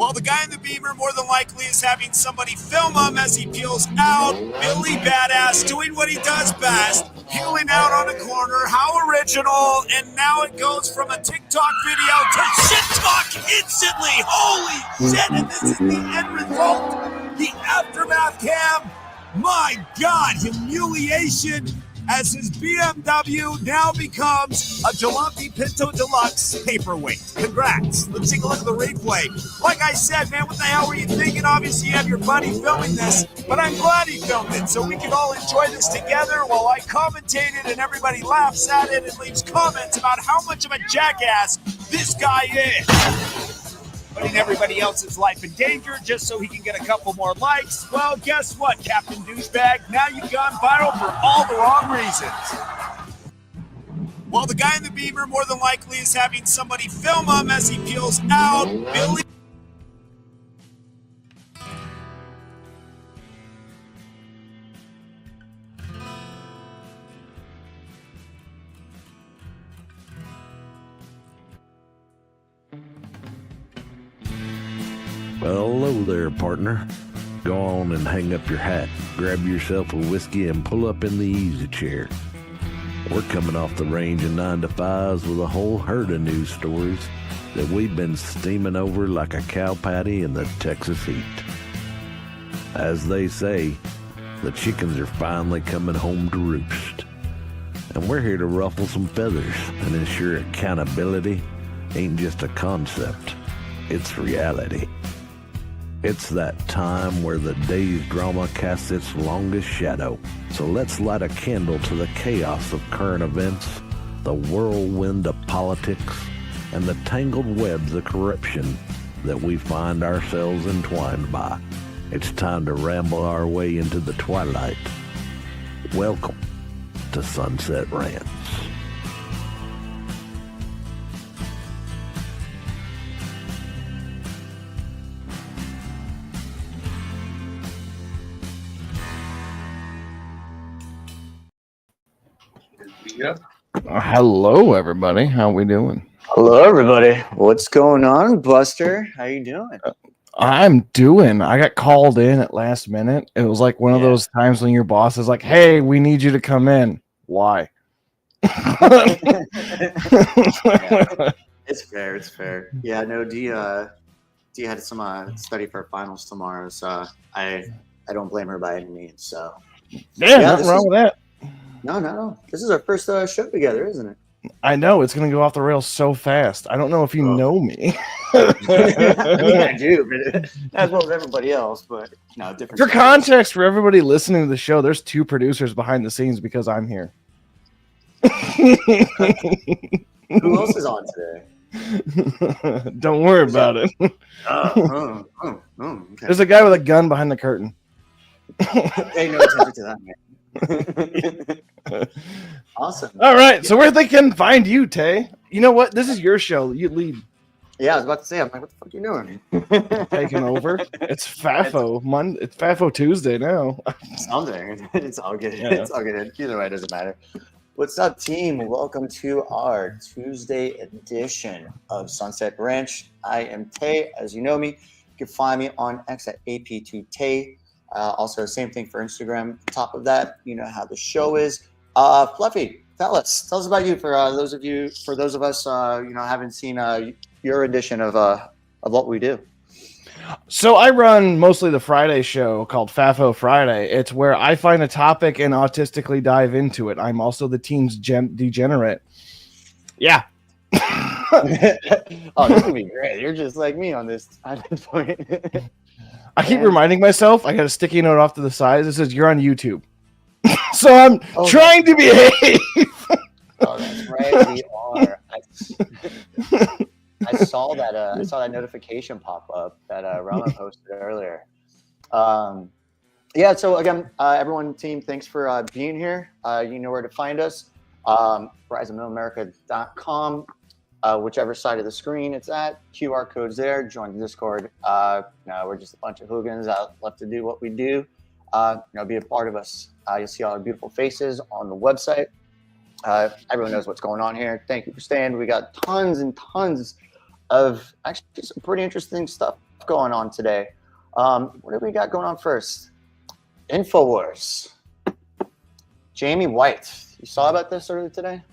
While the guy in the Beamer more than likely is having somebody film him as he peels out, Billy Badass doing what he does best, peeling out on a corner. How original! And now it goes from a TikTok video to shit talk instantly. Holy shit! And this is the end result. The aftermath cam. My God, humiliation as his BMW now becomes a Jalopy Pinto Deluxe paperweight. Congrats. Let's take a look at the replay. Like I said, man, what the hell were you thinking? Obviously, you have your buddy filming this, but I'm glad he filmed it so we can all enjoy this together while I commentated and everybody laughs at it and leaves comments about how much of a jackass this guy is. Putting everybody else's life in danger just so he can get a couple more likes. Well, guess what, Captain Douchebag? Now you've gone viral for all the wrong reasons. While the guy in the Beamer more than likely is having somebody film him as he peels out, Billy... Well, hello there, partner. Go on and hang up your hat, grab yourself a whiskey, and pull up in the easy chair. We're coming off the range of 9 to 5s with a whole herd of news stories that we've been steaming over like a cow patty in the Texas heat. As they say, the chickens are finally coming home to roost. And we're here to ruffle some feathers and ensure accountability ain't just a concept, it's reality. It's that time where the day's drama casts its longest shadow. So let's light a candle to the chaos of current events, the whirlwind of politics, and the tangled webs of corruption that we find ourselves entwined by. It's time to ramble our way into the twilight. Welcome to Sunset Rants. Yep. Hello, everybody. How we doing? Hello, everybody. What's going on, Buster? How you doing? I'm doing. I got called in at last minute. It was like one of those times when your boss is like, "Hey, we need you to come in." Why? It's fair. It's fair. Yeah, no. D had some study for finals tomorrow, so I don't blame her by any means. So nothing wrong with that. No. This is our first show together, isn't it? I know it's gonna go off the rails so fast. I don't know if you know me. I mean, I do, but as well as everybody else. But no, different. For context, for everybody listening to the show, there's 2 producers behind the scenes because I'm here. Who else is on today? Don't worry about it. Okay. There's a guy with a gun behind the curtain. Pay no attention to that, man. Awesome. All right, so where they can find you, Tay? You know what? This is your show. You lead. Yeah, I was about to say. I'm like, what the fuck are you doing? Taking over. It's FAFO Monday. It's FAFO Tuesday now. Sunday. It's all good. Yeah. It's all good. Either way, it doesn't matter. What's up, team? Welcome to our Tuesday edition of Sunset Ranch. I am Tay. As you know me, you can find me on X at AP2Tay. Also, same thing for Instagram. Top of that, you know how the show is. Fluffy, tell us about you for those of us haven't seen your edition of what we do. So I run mostly the Friday show called FAFO Friday. It's where I find a topic and autistically dive into it. I'm also the team's degenerate. Yeah. Oh, this would be great. You're just like me on this point. I keep reminding myself, I got a sticky note off to the side that says, "You're on YouTube." So I'm trying to behave. Oh, that's right. We are. I saw that. I saw that notification pop up that Rama posted earlier. Yeah. So again, everyone, team, thanks for being here. You know where to find us. RiseOfMiddleAmerica.com. Whichever side of the screen it's at, QR code's there. Join the Discord. We're just a bunch of hooligans out left to do what we do. Be a part of us. You'll see all our beautiful faces on the website. Everyone knows what's going on here. Thank you for staying. We got tons and tons of actually some pretty interesting stuff going on today. What do we got going on first? InfoWars. Jamie White. You saw about this earlier today?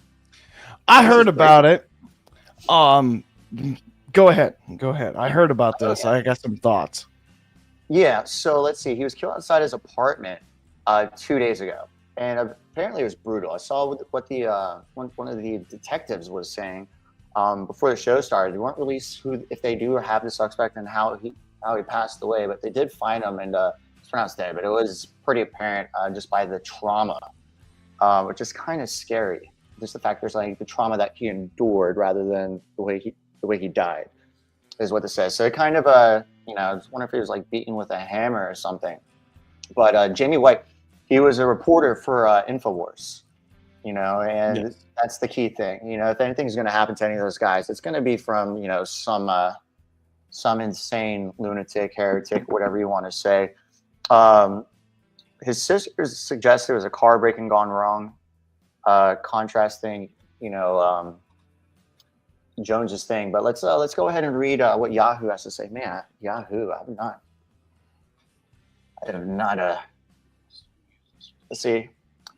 I heard about it. Go ahead. I heard about this. Okay. I got some thoughts. Yeah, so let's see. He was killed outside his apartment 2 days ago, and apparently it was brutal. I saw what the one of the detectives was saying before the show started. They weren't released if they do have the suspect and how he passed away, but they did find him, and it's pronounced dead. But it was pretty apparent just by the trauma, which is kind of scary. Just the fact there's like the trauma that he endured rather than the way he died, is what this says. So it kind of I was wondering if he was like beaten with a hammer or something. But Jamie White, he was a reporter for InfoWars, and Yes. that's the key thing. If anything's going to happen to any of those guys, it's going to be from some insane lunatic, heretic, whatever you want to say. His sisters suggested it was a car break-in gone wrong, contrasting, Jones's thing. But let's go ahead and read what Yahoo has to say. Man, Yahoo, I have not. Let's see.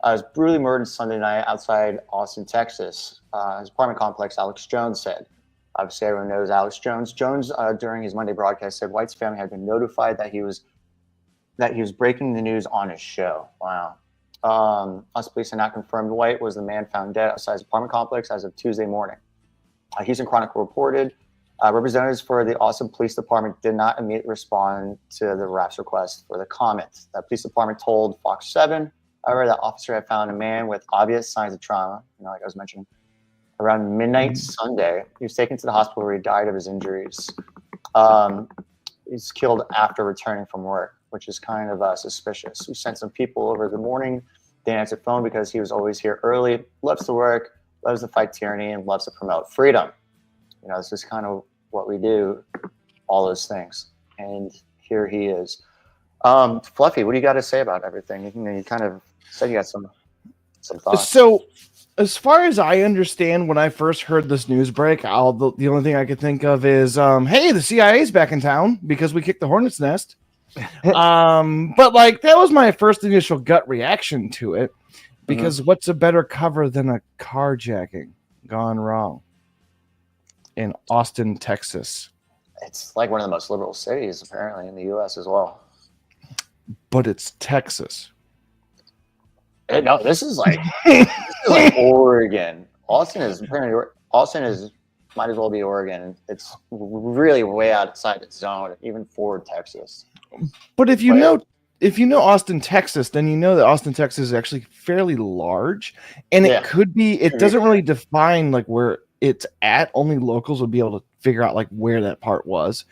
Was brutally murdered Sunday night outside Austin, Texas. His apartment complex, Alex Jones said. Obviously, everyone knows Alex Jones. Jones, during his Monday broadcast, said White's family had been notified that he was breaking the news on his show. Wow. Us police had not confirmed White was the man found dead outside his apartment complex as of Tuesday morning. Houston Chronicle reported representatives for the Austin Police Department did not immediately respond to the RAP's request for the comment. The police department told Fox 7, however, that officer had found a man with obvious signs of trauma, like I was mentioning, around midnight Sunday. He was taken to the hospital where he died of his injuries. He's killed after returning from work, which is kind of suspicious. We sent some people over the morning. They didn't answer the phone because he was always here early, loves to work, loves to fight tyranny, and loves to promote freedom. This is kind of what we do, all those things. And here he is. Fluffy, what do you got to say about everything? You kind of said you got some thoughts. So, as far as I understand, when I first heard this news break, the only thing I could think of is, hey, the CIA's back in town because we kicked the hornet's nest. But like that was my first initial gut reaction to it, because what's a better cover than a carjacking gone wrong in Austin, Texas? It's like one of the most liberal cities, apparently, in the U.S. as well. But it's Texas. No, this is like Oregon. Austin is might as well be Oregon. It's really way outside its zone, even for Texas. But if you know Austin, Texas, then you know that Austin, Texas is actually fairly large, and it could be. It doesn't really define like where it's at. Only locals would be able to figure out like where that part was.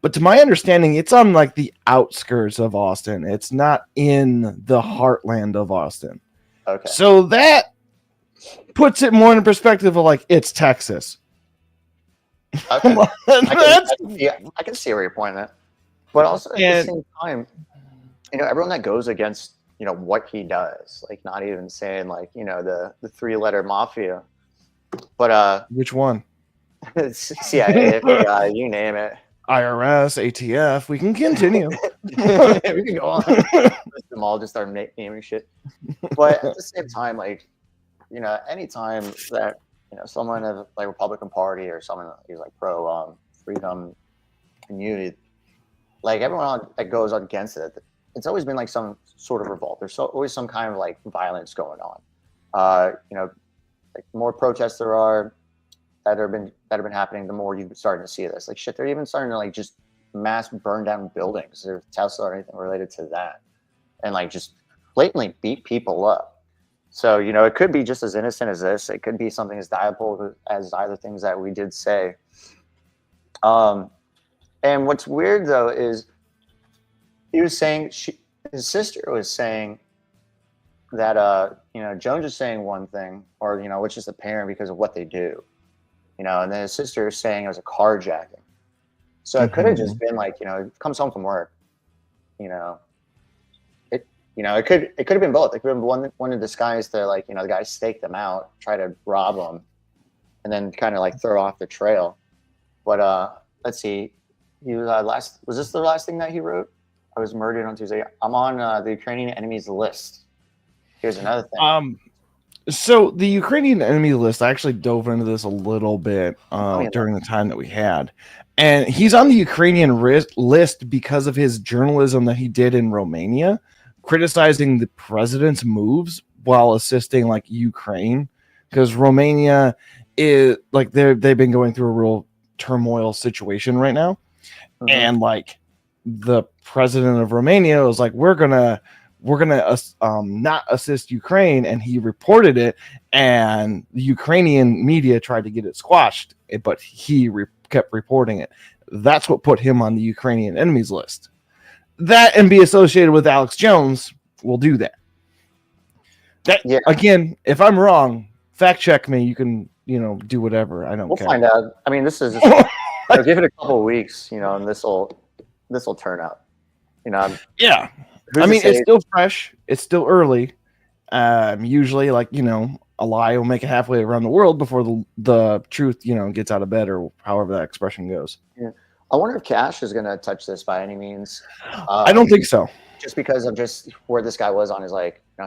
But to my understanding, it's on like the outskirts of Austin. It's not in the heartland of Austin. Okay. So that puts it more in perspective of like it's Texas. Okay. I can see where you're pointing at. But also at the same time, everyone that goes against, what he does, like not even saying like, the 3-letter mafia, but which one? CIA, FBI, you name it. IRS, ATF. We can continue. We can go on. List them all, just start naming shit. But at the same time, like, anytime that someone of like Republican Party or someone who's like pro freedom community, like everyone that goes against it, it's always been like some sort of revolt. There's always some kind of like violence going on. Like the more protests there are that have been happening, the more you're starting to see this. Like shit, they're even starting to like just mass burn down buildings or Tesla or anything related to that, and like just blatantly beat people up. So it could be just as innocent as this. It could be something as diabolical as either things that we did say. And what's weird though is he was saying his sister was saying that Jones is saying one thing, or which is apparent because of what they do, and then his sister is saying it was a carjacking. So it could have just been like, he comes home from work, it could have been both. It could have been one to disguise the like, the guy staked them out, try to rob them, and then kind of like throw off the trail. But let's see. he was last. Was this the last thing that he wrote? I was murdered on Tuesday. I'm on the Ukrainian enemies list. Here's another thing. So the Ukrainian enemy list, I actually dove into this a little bit yeah. during the time that we had. And he's on the Ukrainian list because of his journalism that he did in Romania, criticizing the president's moves while assisting like Ukraine. Because Romania is like they've been going through a real turmoil situation right now. Mm-hmm. And like the president of Romania was like, we're gonna not assist Ukraine, and he reported it, and the Ukrainian media tried to get it squashed, but he kept reporting it. That's what put him on the Ukrainian enemies list. That and be associated with Alex Jones will do that. Again, if I'm wrong, fact check me. You can do whatever. I don't care. We'll find out. I mean, this is just, give it a couple of weeks, and this will turn out. Yeah. I mean, it's still fresh. It's still early. Usually, like, a lie will make it halfway around the world before the truth, gets out of bed, or however that expression goes. Yeah. I wonder if Cash is going to touch this by any means. I don't think so. Just because of just where this guy was on his,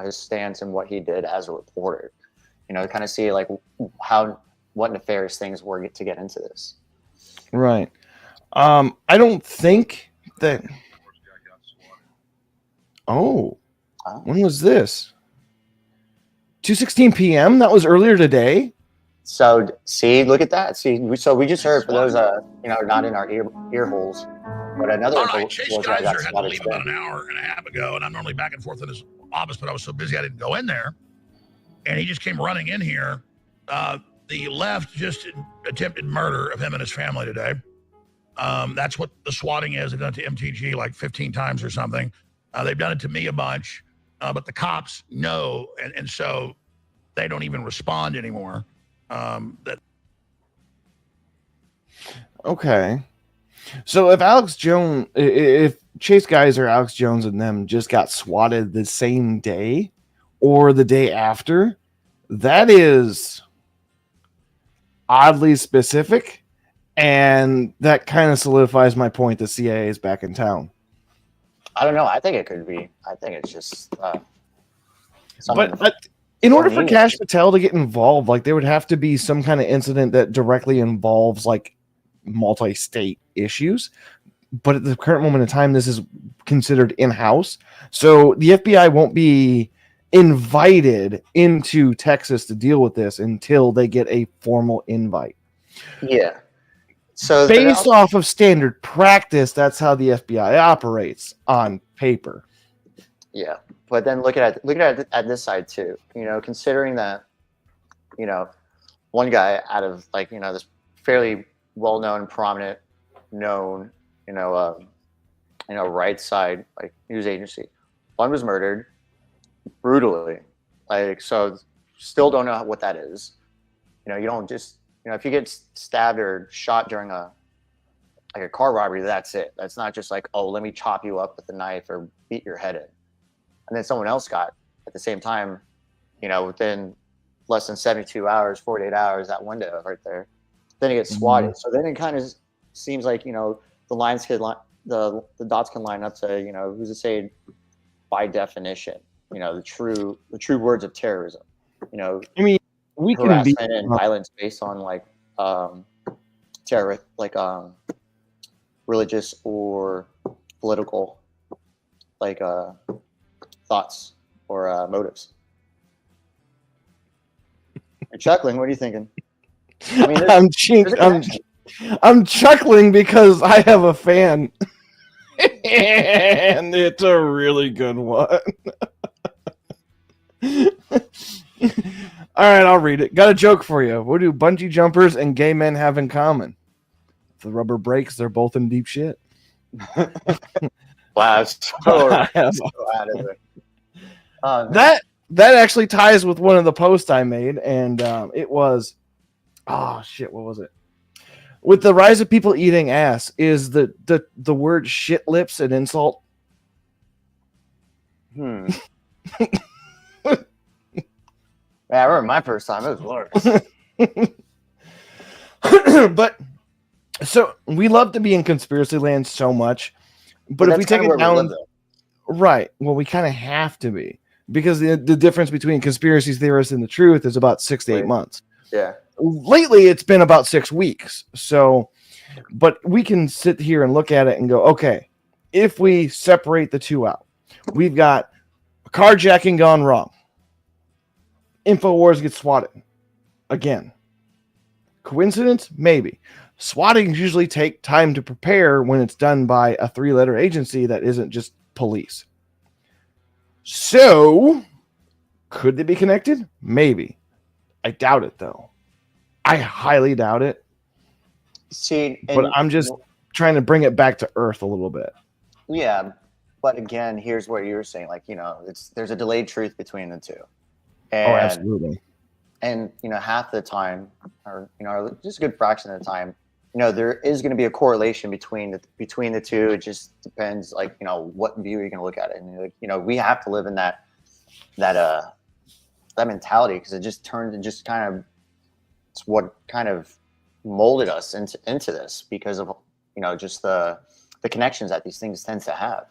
his stance and what he did as a reporter. Kind of see, what nefarious things were to get into this. Right. I don't think that... Oh, when was this? 2:16 p.m. That was earlier today. So see, look at that. So we just heard, for those not in our ear holes, but another Chase Geyser had to leave about an hour and a half ago, and I'm normally back and forth in his office, but I was so busy I didn't go in there, and he just came running in here. The left just attempted murder of him and his family today. That's what the swatting is. They've done it to MTG like 15 times or something. They've done it to me a bunch, but the cops know, and so they don't even respond anymore. Okay. So if Chase Geyser, Alex Jones, and them just got swatted the same day or the day after, that is oddly specific, and that kind of solidifies my point the CIA is back in town. I don't know. I think it could be. I think it's just. But in order for Cash Patel to get involved, there would have to be some kind of incident that directly involves multi-state issues. But at the current moment in time, this is considered in-house, so the FBI won't be invited into Texas to deal with this until they get a formal invite. Yeah. So based off of standard practice, that's how the FBI operates on paper. Yeah, but then look at this side too. Considering that, one guy out of this fairly well-known, prominent, known, right side news agency, one was murdered brutally. So still don't know what that is. You don't just. If you get stabbed or shot during a car robbery, that's it. That's not just let me chop you up with a knife or beat your head in. And then someone else got at the same time, within less than 72 hours, 48 hours, that window right there. Then it gets swatted. Mm-hmm. So then it kind of seems like, the lines could the dots can line up to, who's to say by definition, the true words of terrorism. I mean, we harassment can be and violence based on terror, religious or political thoughts or motives. You're chuckling. What are you thinking? I mean, I'm chuckling because I have a fan, and it's a really good one. All right, I'll read it. Got a joke for you. What do bungee jumpers and gay men have in common? If the rubber breaks, they're both in deep shit. Wow, so out of it. That actually ties with one of the posts I made, and it was, what was it? With the rise of people eating ass, is the word shit lips an insult? Yeah, I remember my first time. It was glorious. But So we love to be in conspiracy land so much, but if that's we take kinda it where we down, live, though. right? Well, we kind of have to be because the difference between conspiracy theorists and the truth is about 6 to 8 Right. months. Yeah. Lately, it's been about 6 weeks. So, but we can sit here and look at it and go, okay, if we separate the two out, we've got carjacking gone wrong. InfoWars gets swatted again. Coincidence? Maybe. Swatting usually take time to prepare when it's done by a 3-letter agency that isn't just police. So, could they be connected? Maybe. I doubt it, though. I highly doubt it. See, But I'm just trying to bring it back to earth a little bit. yeah, but again, here's what you were saying. Like, there's a delayed truth between the two. And, Absolutely. And, half the time, or, just a good fraction of the time, there is going to be a correlation between the two. It just depends, like, what view you're going to look at it. And, we have to live in that mentality because it's what kind of molded us into this because of, just the connections that these things tend to have.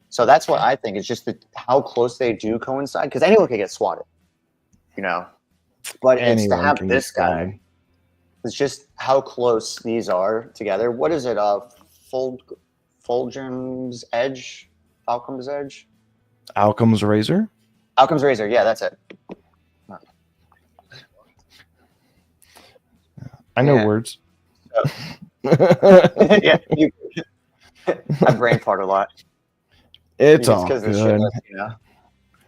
So that's what I think is just how close they do coincide because anyone can get swatted, but it's to have this guy. It's just how close these are together. What is it? Fulgrim's Edge? Falcom's Edge? Alchem's razor? Alchem's razor. Yeah, that's it. I know words. Yeah, I brain fart a lot. It's all good.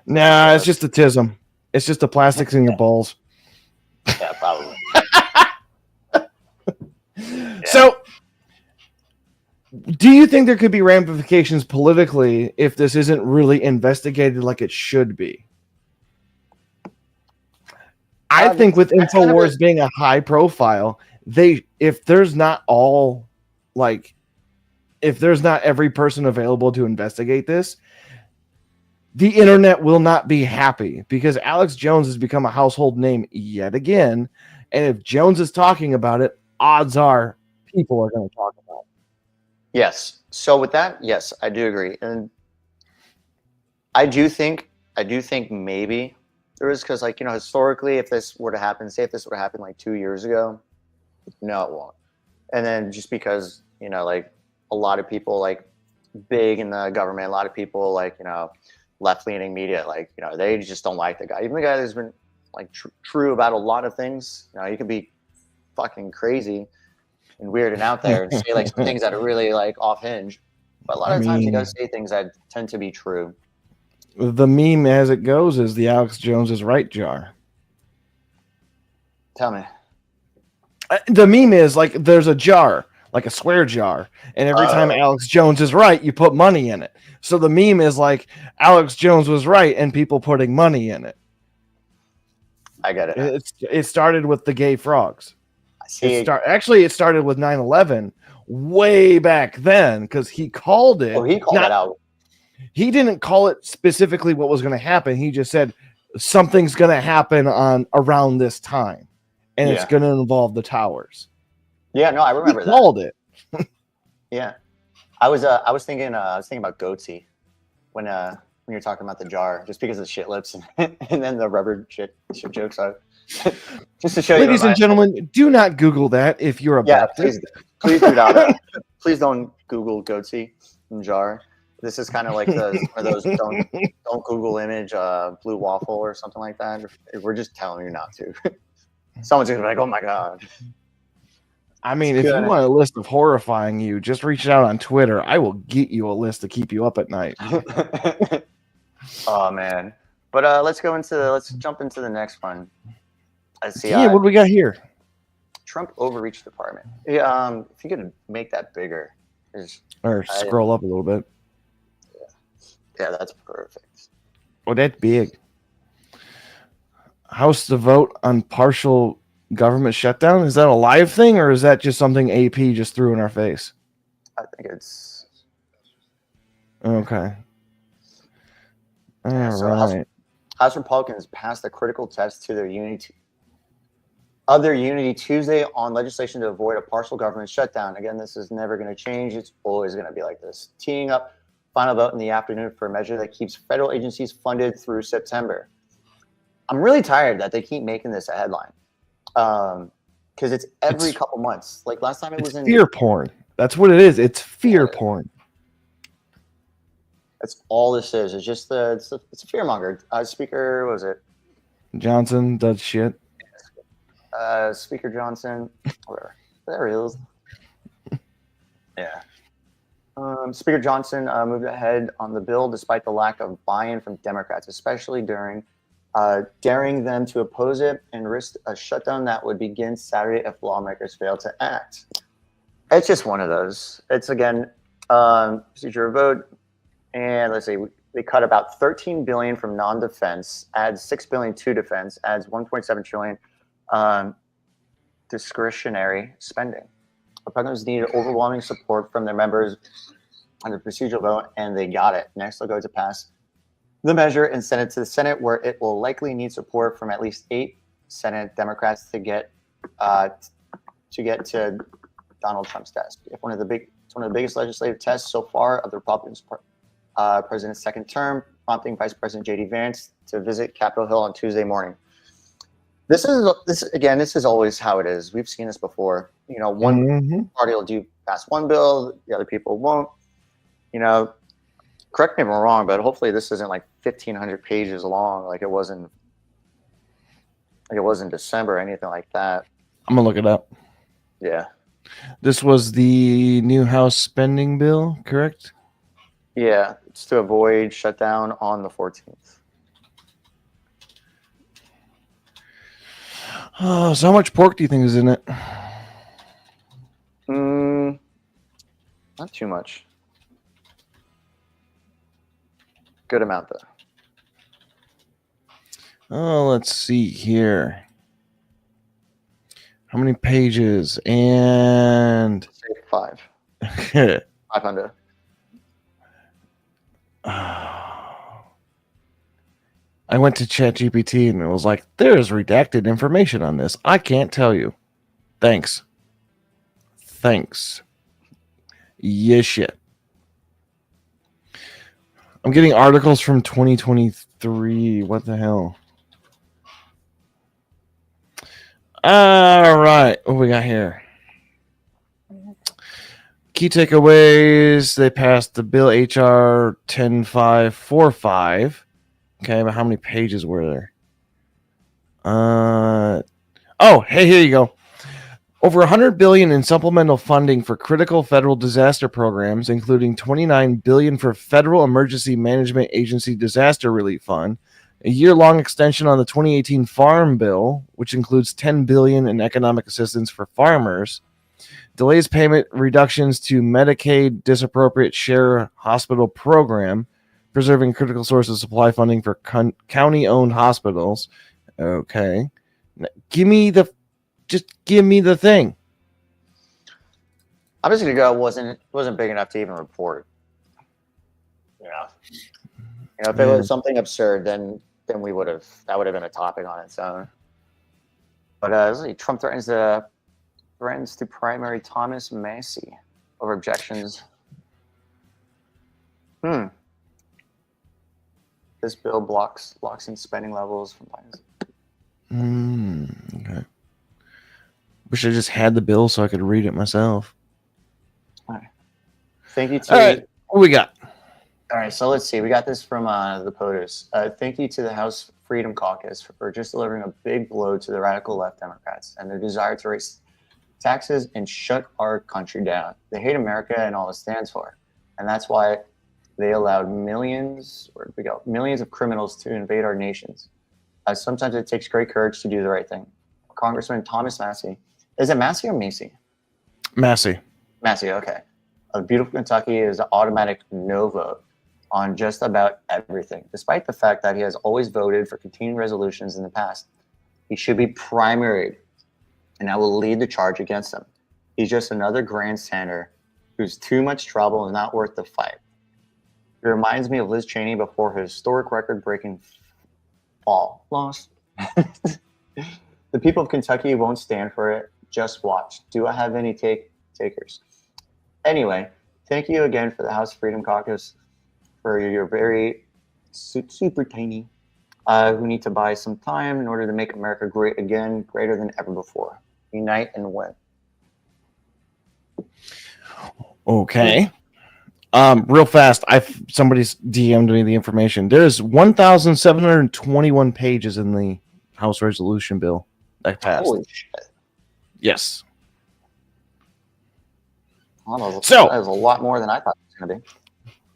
Nah, it's just a tism. It's just the plastics in your balls. Yeah, probably. So, do you think there could be ramifications politically if this isn't really investigated like it should be? I think with InfoWars being a high profile, if there's not every person available to investigate this, the internet will not be happy because Alex Jones has become a household name yet again. And if Jones is talking about it, odds are people are going to talk about it. Yes. So with that, yes, I do agree. And I do think maybe there is because, like, historically, if this were to happen, say if this would have happened like 2 years ago, no, it won't. And then just because, like a lot of people like big in the government, a lot of people like, left-leaning media, like, they just don't like the guy. Even the guy that's been like true about a lot of things, you can be fucking crazy and weird and out there and say like some things that are really like off hinge. But a lot of times he does say things that tend to be true. The meme as it goes is the Alex Jones is right jar. Tell me. The meme is like there's a jar, like a swear jar, and every time Alex Jones is right, you put money in it. So the meme is like Alex Jones was right and people putting money in it. I get it. It started with the gay frogs. Actually, it started with 9/11 way back then because he called it. Oh, he called it out. He didn't call it specifically what was going to happen. He just said something's going to happen around this time, and it's going to involve the towers. Yeah, no, I remember that. Called it. Yeah, I was thinking about Goatsy when you're talking about the jar, just because of the shit lips and then the rubber shit jokes are. Just to show you, ladies and gentlemen, do not Google that if you're a Baptist. Please do not. Please don't Google Goatsy and jar. This is kind of like those don't Google image blue waffle or something like that. We're just telling you not to. Someone's gonna be like, "Oh my god." I mean, if you want a list of horrifying you, just reach out on Twitter. I will get you a list to keep you up at night. Oh man! But let's jump into the next one. Let's see. Yeah, what do we got here? Trump overreach department. Yeah, if you could make that bigger, or scroll up a little bit. Yeah, that's perfect. Oh, that's big. House to vote on partial government shutdown. Is that a live thing, or is that just something AP just threw in our face? I think it's okay. All right. House Republicans passed a critical test to their unity. Other unity Tuesday on legislation to avoid a partial government shutdown. Again, this is never going to change. It's always going to be like this. Teeing up final vote in the afternoon for a measure that keeps federal agencies funded through September. I'm really tired that they keep making this a headline because it's every couple months. Like last time it was in fear porn. That's what it is. It's fear porn. That's all this is. It's just it's a fear monger. Speaker, what was it? Johnson does shit. Speaker Johnson, whatever. There he is. Yeah. Speaker Johnson moved ahead on the bill despite the lack of buy-in from Democrats, especially during daring them to oppose it and risk a shutdown that would begin Saturday if lawmakers fail to act. It's just one of those. It's again procedure vote, and let's see, they cut about $13 billion from non-defense, adds $6 billion to defense, adds $1.7 trillion discretionary spending. Republicans needed overwhelming support from their members on the procedural vote, and they got it. Next, they'll go to pass the measure and send it to the Senate, where it will likely need support from at least 8 Senate Democrats to get to Donald Trump's desk. It's one of the biggest legislative tests so far of the Republicans' president's second term, prompting Vice President J.D. Vance to visit Capitol Hill on Tuesday morning. This is always how it is. We've seen this before. You know, one party will pass one bill, the other people won't. You know, correct me if I'm wrong, but hopefully this isn't like 1,500 pages long, like it was in December or anything like that. I'm gonna look it up. Yeah. This was the new House spending bill, correct? Yeah, it's to avoid shutdown on the 14th. Oh, so how much pork do you think is in it? Not too much. Good amount, though. Oh, let's see here. How many pages? And Say 5. 500. I went to ChatGPT and it was like, there's redacted information on this. I can't tell you. Thanks. Yeah, shit. I'm getting articles from 2023. What the hell? All right. What we got here? Key takeaways. They passed the bill HR 10545. Okay, but how many pages were there? Hey, here you go. Over $100 billion in supplemental funding for critical federal disaster programs, including $29 billion for Federal Emergency Management Agency Disaster Relief Fund, a year-long extension on the 2018 Farm Bill, which includes $10 billion in economic assistance for farmers, delays payment reductions to Medicaid disappropriate share hospital program, preserving critical sources of supply funding for county-owned hospitals. Okay. Give me the thing. I'm just gonna go. Wasn't big enough to even report. Yeah. You know, if it was something absurd, then that would have been a topic on its own. But Trump threatens to primary Thomas Massie over objections. This bill locks in spending levels from finance. Okay. Wish I just had the bill so I could read it myself. All right. Thank you to. All right. What we got? All right. So let's see. We got this from the POTUS. Thank you to the House Freedom Caucus for just delivering a big blow to the radical left Democrats and their desire to raise taxes and shut our country down. They hate America and all it stands for, and that's why they allowed millions of criminals to invade our nations. Sometimes it takes great courage to do the right thing. Congressman Thomas Massie. Is it Massie or Macy? Massie. Massie, okay. Of beautiful Kentucky is an automatic no vote on just about everything, despite the fact that he has always voted for continuing resolutions in the past. He should be primaried, and I will lead the charge against him. He's just another grandstander who's too much trouble and not worth the fight. It reminds me of Liz Cheney before her historic record-breaking fall. Lost. The people of Kentucky won't stand for it. Just watch. Do I have any takers? Anyway, thank you again for the House Freedom Caucus for your very super tiny. We need to buy some time in order to make America great again, greater than ever before. Unite and win. Okay. Real fast, somebody's DM'd me the information. There's 1,721 pages in the House resolution bill that passed. Holy shit. Yes. Well, So that was a lot more than I thought it was going to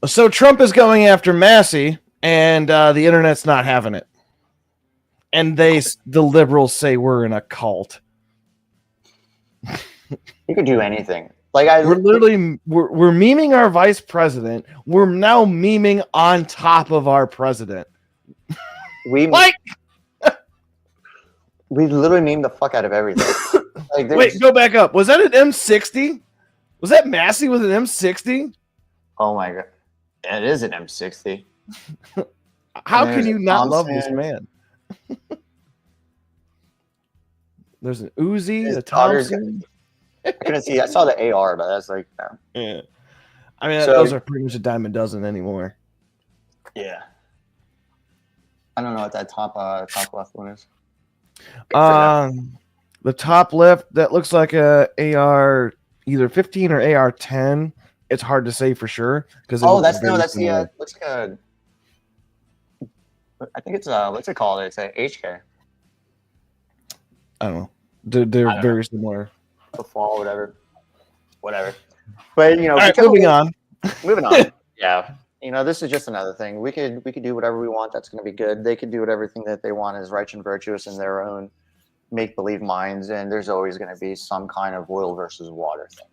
be. So Trump is going after Massie, and the internet's not having it. And the liberals say we're in a cult. You could do anything. Like we're memeing our vice president. We're now memeing on top of our president. We literally meme the fuck out of everything. Like, wait, go back up. Was that an M60? Was that Massie with an M60? Oh my god, it is an M60. How can you not love this man? There's an Uzi, a Thompson. I couldn't see. I saw the AR, but that's like, yeah. I mean, those are pretty much a dime a dozen anymore. Yeah. I don't know what that top left one is. The top left, that looks like a AR, either 15 or AR 10. It's hard to say for sure because that's the looks like a. I think it's what's it called? It's a HK. I don't know. They're very similar. The fall, whatever. But all right, moving on. Yeah, this is just another thing. We could do whatever we want. That's going to be good. They could do everything that they want is right and virtuous in their own make believe minds, and there's always going to be some kind of oil versus water thing.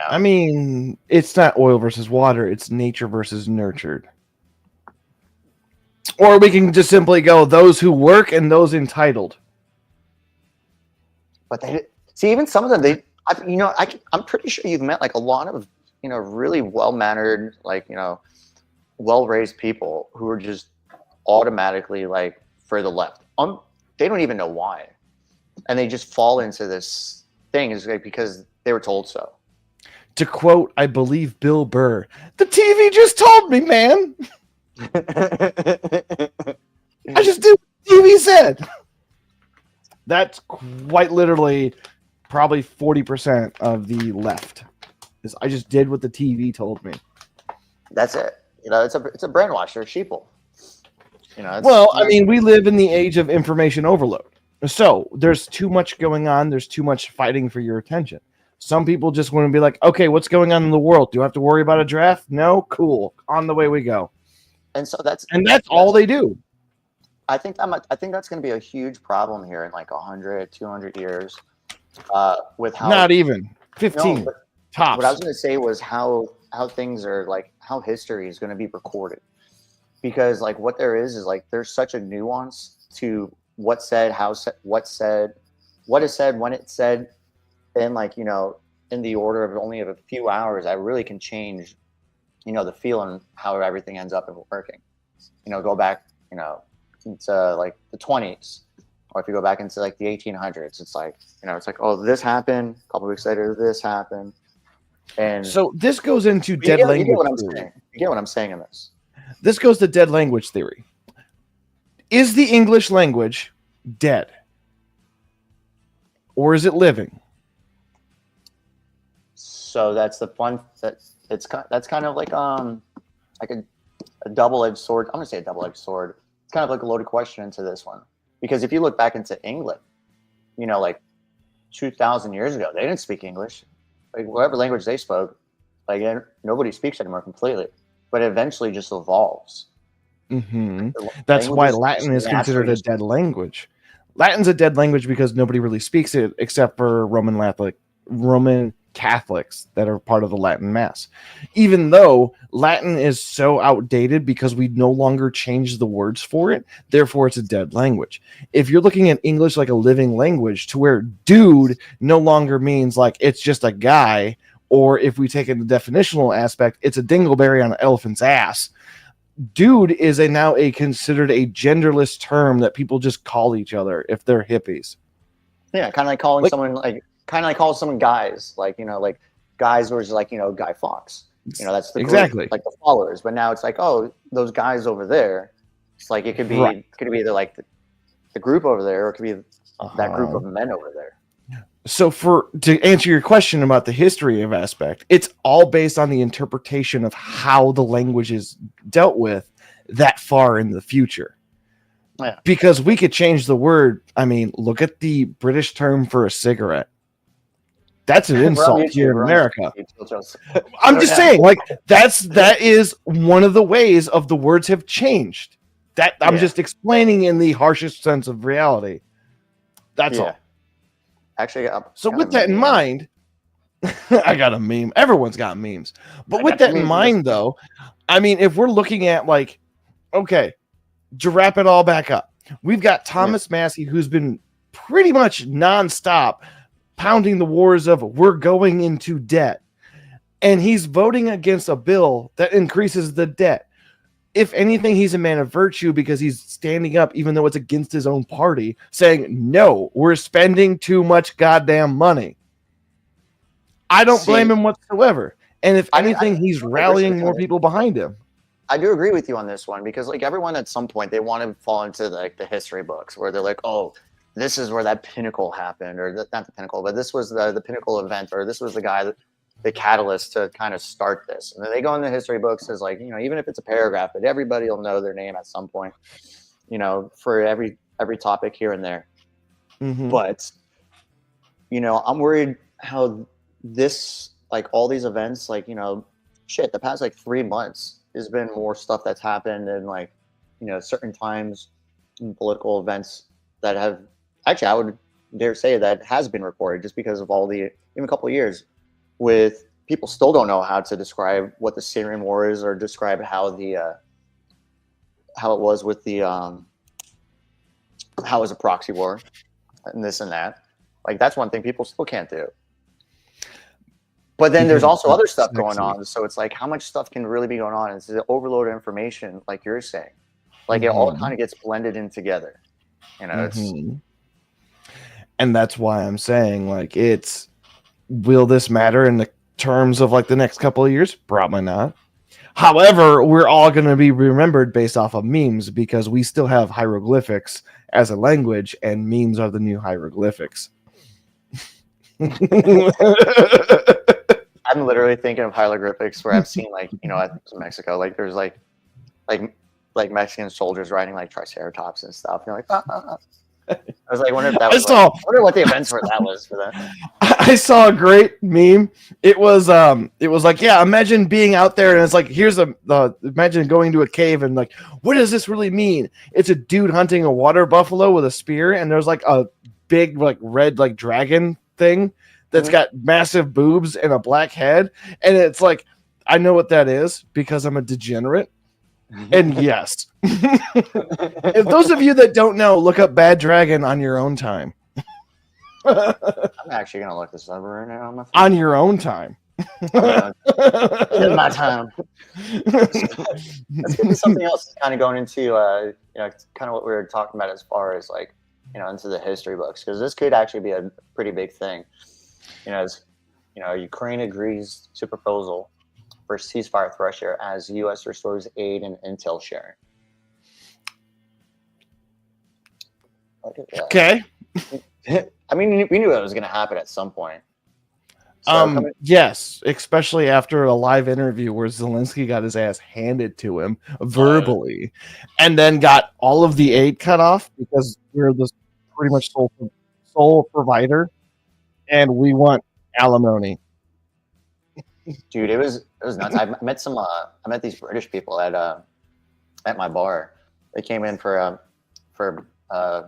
I mean, it's not oil versus water. It's nature versus nurtured. Or we can just simply go those who work and those entitled. But they see, even some of them, I'm pretty sure you've met like a lot of, really well-mannered, like, well-raised people who are just automatically like for the left. They don't even know why. And they just fall into this thing is like because they were told so. To quote, I believe Bill Burr, the TV just told me, man. I just did what the TV said. That's quite literally probably 40% of the left. Is I just did what the TV told me. That's it. It's a brainwash. They're sheeple. We live in the age of information overload. So there's too much going on. There's too much fighting for your attention. Some people just want to be like, okay, what's going on in the world? Do I have to worry about a draft? No? Cool. On the way we go. And so that's all they do. I think that's going to be a huge problem here in like 100, 200 years with how... Not even. 15. No, tops. What I was going to say was how things are like, how history is going to be recorded. Because like what there is like there's such a nuance to what said, what is said, when it's said, and like, in the order of only of a few hours, I really can change, the feel and how everything ends up working. Go back, into like the 20s, or if you go back into like the 1800s, it's like, it's like, oh, this happened. A couple of weeks later, this happened. And so this goes into dead language. You get what I'm saying. You get what I'm saying in this. This goes to dead language theory. Is the English language dead? Or is it living? So that's the fun. That's kind of like a double-edged sword. I'm gonna say a double-edged sword. It's kind of like a loaded question into this one, because if you look back into England, like 2,000 years ago, they didn't speak English. Like whatever language they spoke, like nobody speaks anymore completely. But it eventually just evolves. Mm-hmm. That's why Latin is considered a dead language. Latin's a dead language because nobody really speaks it except for Roman Catholics that are part of the Latin Mass. Even though Latin is so outdated because we no longer change the words for it, therefore it's a dead language. If you're looking at English like a living language to where dude no longer means like it's just a guy, or if we take it in the definitional aspect, it's a dingleberry on an elephant's ass. Dude is now considered a genderless term that people just call each other if they're hippies. Yeah, kind of like calling someone guys, like, like guys versus like, Guy Fawkes. That's the group, exactly like the followers. But now it's like, oh, those guys over there. It's like it could be either like the group over there, or it could be that group of men over there. So to answer your question about the history of aspect, it's all based on the interpretation of how the language is dealt with that far in the future. Yeah. Because we could change the word. I mean, look at the British term for a cigarette. That's an insult here in America. I'm just saying, like, that is one of the ways of the words have changed. That I'm just explaining in the harshest sense of reality. That's all. Actually, so with that in mind, I got a meme. Everyone's got memes. But with that in mind, though, I mean, if we're looking at like, okay, to wrap it all back up, we've got Thomas Massie, who's been pretty much nonstop pounding the wars of we're going into debt. And he's voting against a bill that increases the debt. If anything, he's a man of virtue because he's standing up, even though it's against his own party, saying, no, we're spending too much goddamn money. I don't blame him whatsoever. And if anything, he's rallying more people behind him. I do agree with you on this one, because like everyone at some point, they want to fall into like the history books where they're like, oh, this is where that pinnacle happened, or not the pinnacle, but this was the pinnacle event, or this was the guy that the catalyst to kind of start this. And then they go in the history books as like, even if it's a paragraph, but everybody will know their name at some point, for every topic here and there. Mm-hmm. But, I'm worried how this, like all these events, like, the past like 3 months has been more stuff that's happened, and like, certain times in political events that have actually, I would dare say that has been reported just because of all the, even a couple of years, with people still don't know how to describe what the Syrian war is, or describe how the how it was with the how it was a proxy war and this and that. Like that's one thing people still can't do. But then there's also other stuff going on. So it's like, how much stuff can really be going on? It's the overload of information, like you're saying. Like it all kind of gets blended in together. It's, and that's why I'm saying, like, will this matter in the terms of like the next couple of years? Probably not. However, we're all going to be remembered based off of memes, because we still have hieroglyphics as a language, and memes are the new hieroglyphics. I'm literally thinking of hieroglyphics where I've seen like, I think in Mexico, like there's like Mexican soldiers riding like triceratops and stuff. You're like, I was like, I wonder if that was. I wonder what the events were that was for that. I saw a great meme. It was like, yeah, imagine being out there and it's like, imagine going to a cave and like, what does this really mean? It's a dude hunting a water buffalo with a spear, and there's like a big like red like dragon thing that's got massive boobs and a black head, and it's like, I know what that is because I'm a degenerate. And yes, if those of you that don't know, look up Bad Dragon on your own time. I'm actually gonna look this up right now on my phone. On your own time. In my time. Let's get to something else. Kind of going into kind of what we were talking about as far as like into the history books, because this could actually be a pretty big thing. Ukraine agrees to proposal for ceasefire threat share as U.S. restores aid and intel sharing. Okay. I mean, we knew it was going to happen at some point. So yes, especially after a live interview where Zelensky got his ass handed to him verbally, and then got all of the aid cut off because we're the pretty much sole provider, and we want alimony. Dude, it was nuts. I met these British people at my bar. They came in for I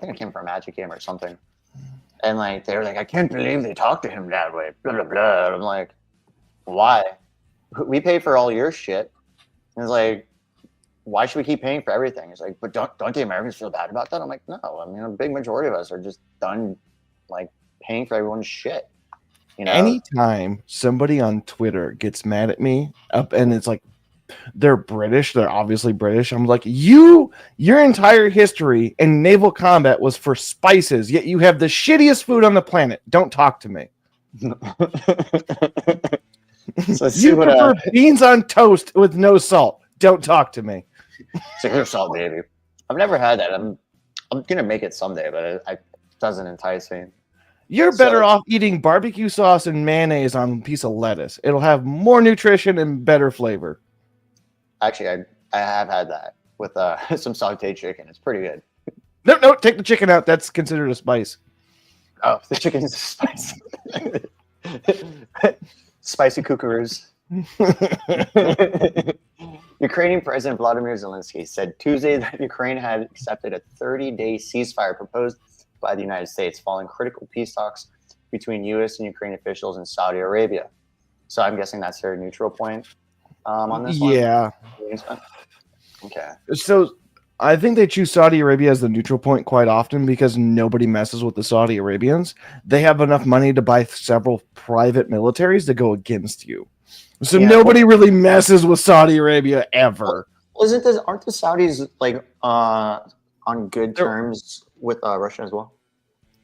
think it came for a Magic game or something. And like they were like, I can't believe they talked to him that way. Blah blah blah. And I'm like, why? We pay for all your shit. And it's like, why should we keep paying for everything? It's like, but don't the Americans feel bad about that? I'm like, no. I mean, a big majority of us are just done like paying for everyone's shit. Anytime somebody on Twitter gets mad at me and it's like they're British. They're obviously British. I'm like, your entire history in naval combat was for spices, yet you have the shittiest food on the planet. Don't talk to me. So let's see You what prefer beans on toast with no salt. Don't talk to me. Cigar salt, baby. I've never had that. I'm gonna make it someday, but it doesn't entice me. You're better off eating barbecue sauce and mayonnaise on a piece of lettuce. It'll have more nutrition and better flavor. Actually, I have had that with some sauteed chicken. It's pretty good. No, take the chicken out. That's considered a spice. Oh, the chicken is a spice. Spicy kookaroos. Ukrainian President Vladimir Zelensky said Tuesday that Ukraine had accepted a 30-day ceasefire proposed by the United States following critical peace talks between U.S. and Ukraine officials in Saudi Arabia. So I'm guessing that's their neutral point on this one? Yeah. Okay. So I think they choose Saudi Arabia as the neutral point quite often because nobody messes with the Saudi Arabians. They have enough money to buy several private militaries to go against you. So nobody really messes with Saudi Arabia ever. Well, aren't the Saudis like on good terms with Russia as well?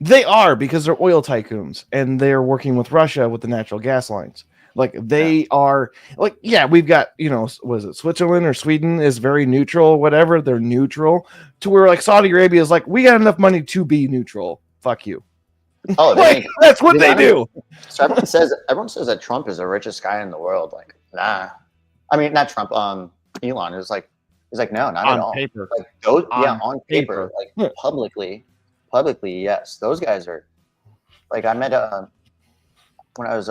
They are, because they're oil tycoons and they're working with Russia with the natural gas lines. Like they are like, we've got, was it Switzerland or Sweden is very neutral, whatever. They're neutral to where like Saudi Arabia is like, we got enough money to be neutral. Fuck you. Oh, that's what they do. So everyone says that Trump is the richest guy in the world. Like, nah. I mean, not Trump. Elon is like, he's like, no, not at all. Paper. Like those, on paper, like publicly, yes. Those guys are like, I met when I was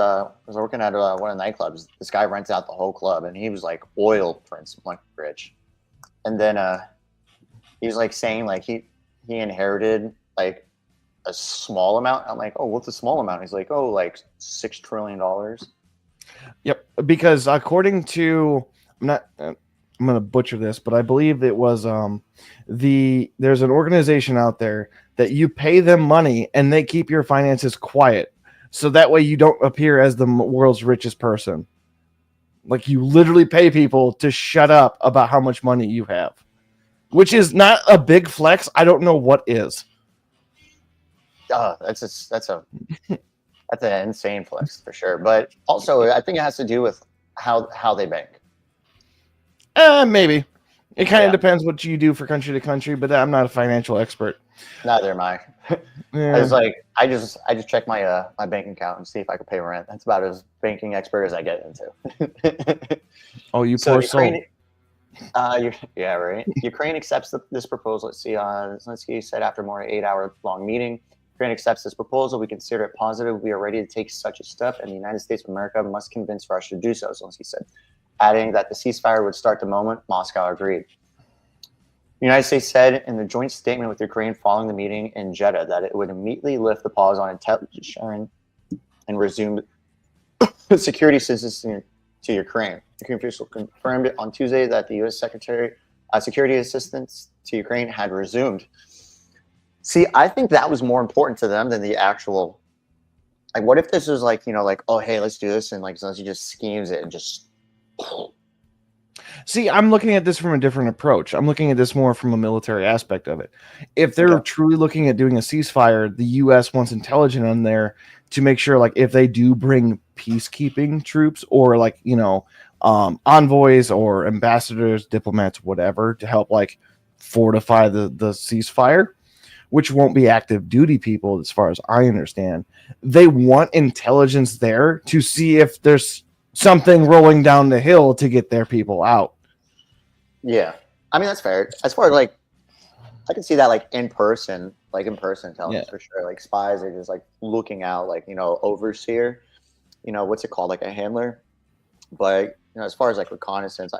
working at one of the nightclubs. This guy rented out the whole club, and he was like oil prince, like rich. And then he was like saying like he inherited like a small amount. I'm like, oh, what's a small amount? He's like, oh, like $6 trillion. Yep, because according to I'm going to butcher this, but I believe it was there's an organization out there that you pay them money and they keep your finances quiet, so that way you don't appear as the world's richest person. Like you literally pay people to shut up about how much money you have, which is not a big flex. I don't know what is. That's an insane flex for sure. But also, I think it has to do with how they bank. Maybe it kind of depends what you do for country to country, but I'm not a financial expert. Neither am I. I was like, I just check my my bank account and see if I can pay rent. That's about as banking expert as I get into. Oh, you poor soul. Yeah, right. Ukraine accepts this proposal. Let's see. Zelensky said after more than 8-hour-long meeting, Ukraine accepts this proposal. We consider it positive. We are ready to take such a step, and the United States of America must convince Russia to do so, Zelensky said, adding that the ceasefire would start the moment Moscow agreed. The United States said in the joint statement with Ukraine following the meeting in Jeddah that it would immediately lift the pause on intelligence sharing and resume security assistance to Ukraine. Ukraine officials confirmed on Tuesday that the U.S. Security assistance to Ukraine had resumed. See, I think that was more important to them than the actual. Like, what if this was like, like, oh, hey, let's do this, and like Zelensky just schemes it and just. See, I'm looking at this from a different approach. I'm looking at this more from a military aspect of it. If they're truly looking at doing a ceasefire, the U.S. wants intelligence on there to make sure, like, if they do bring peacekeeping troops or like, envoys or ambassadors, diplomats, whatever, to help like fortify the ceasefire, which won't be active duty people as far as I understand. They want intelligence there to see if there's something rolling down the hill to get their people out. Yeah. I mean, that's fair. As far as like, I can see that like in person intelligence for sure. Like spies are just like looking out, like, overseer, what's it called? Like a handler. But, as far as like reconnaissance,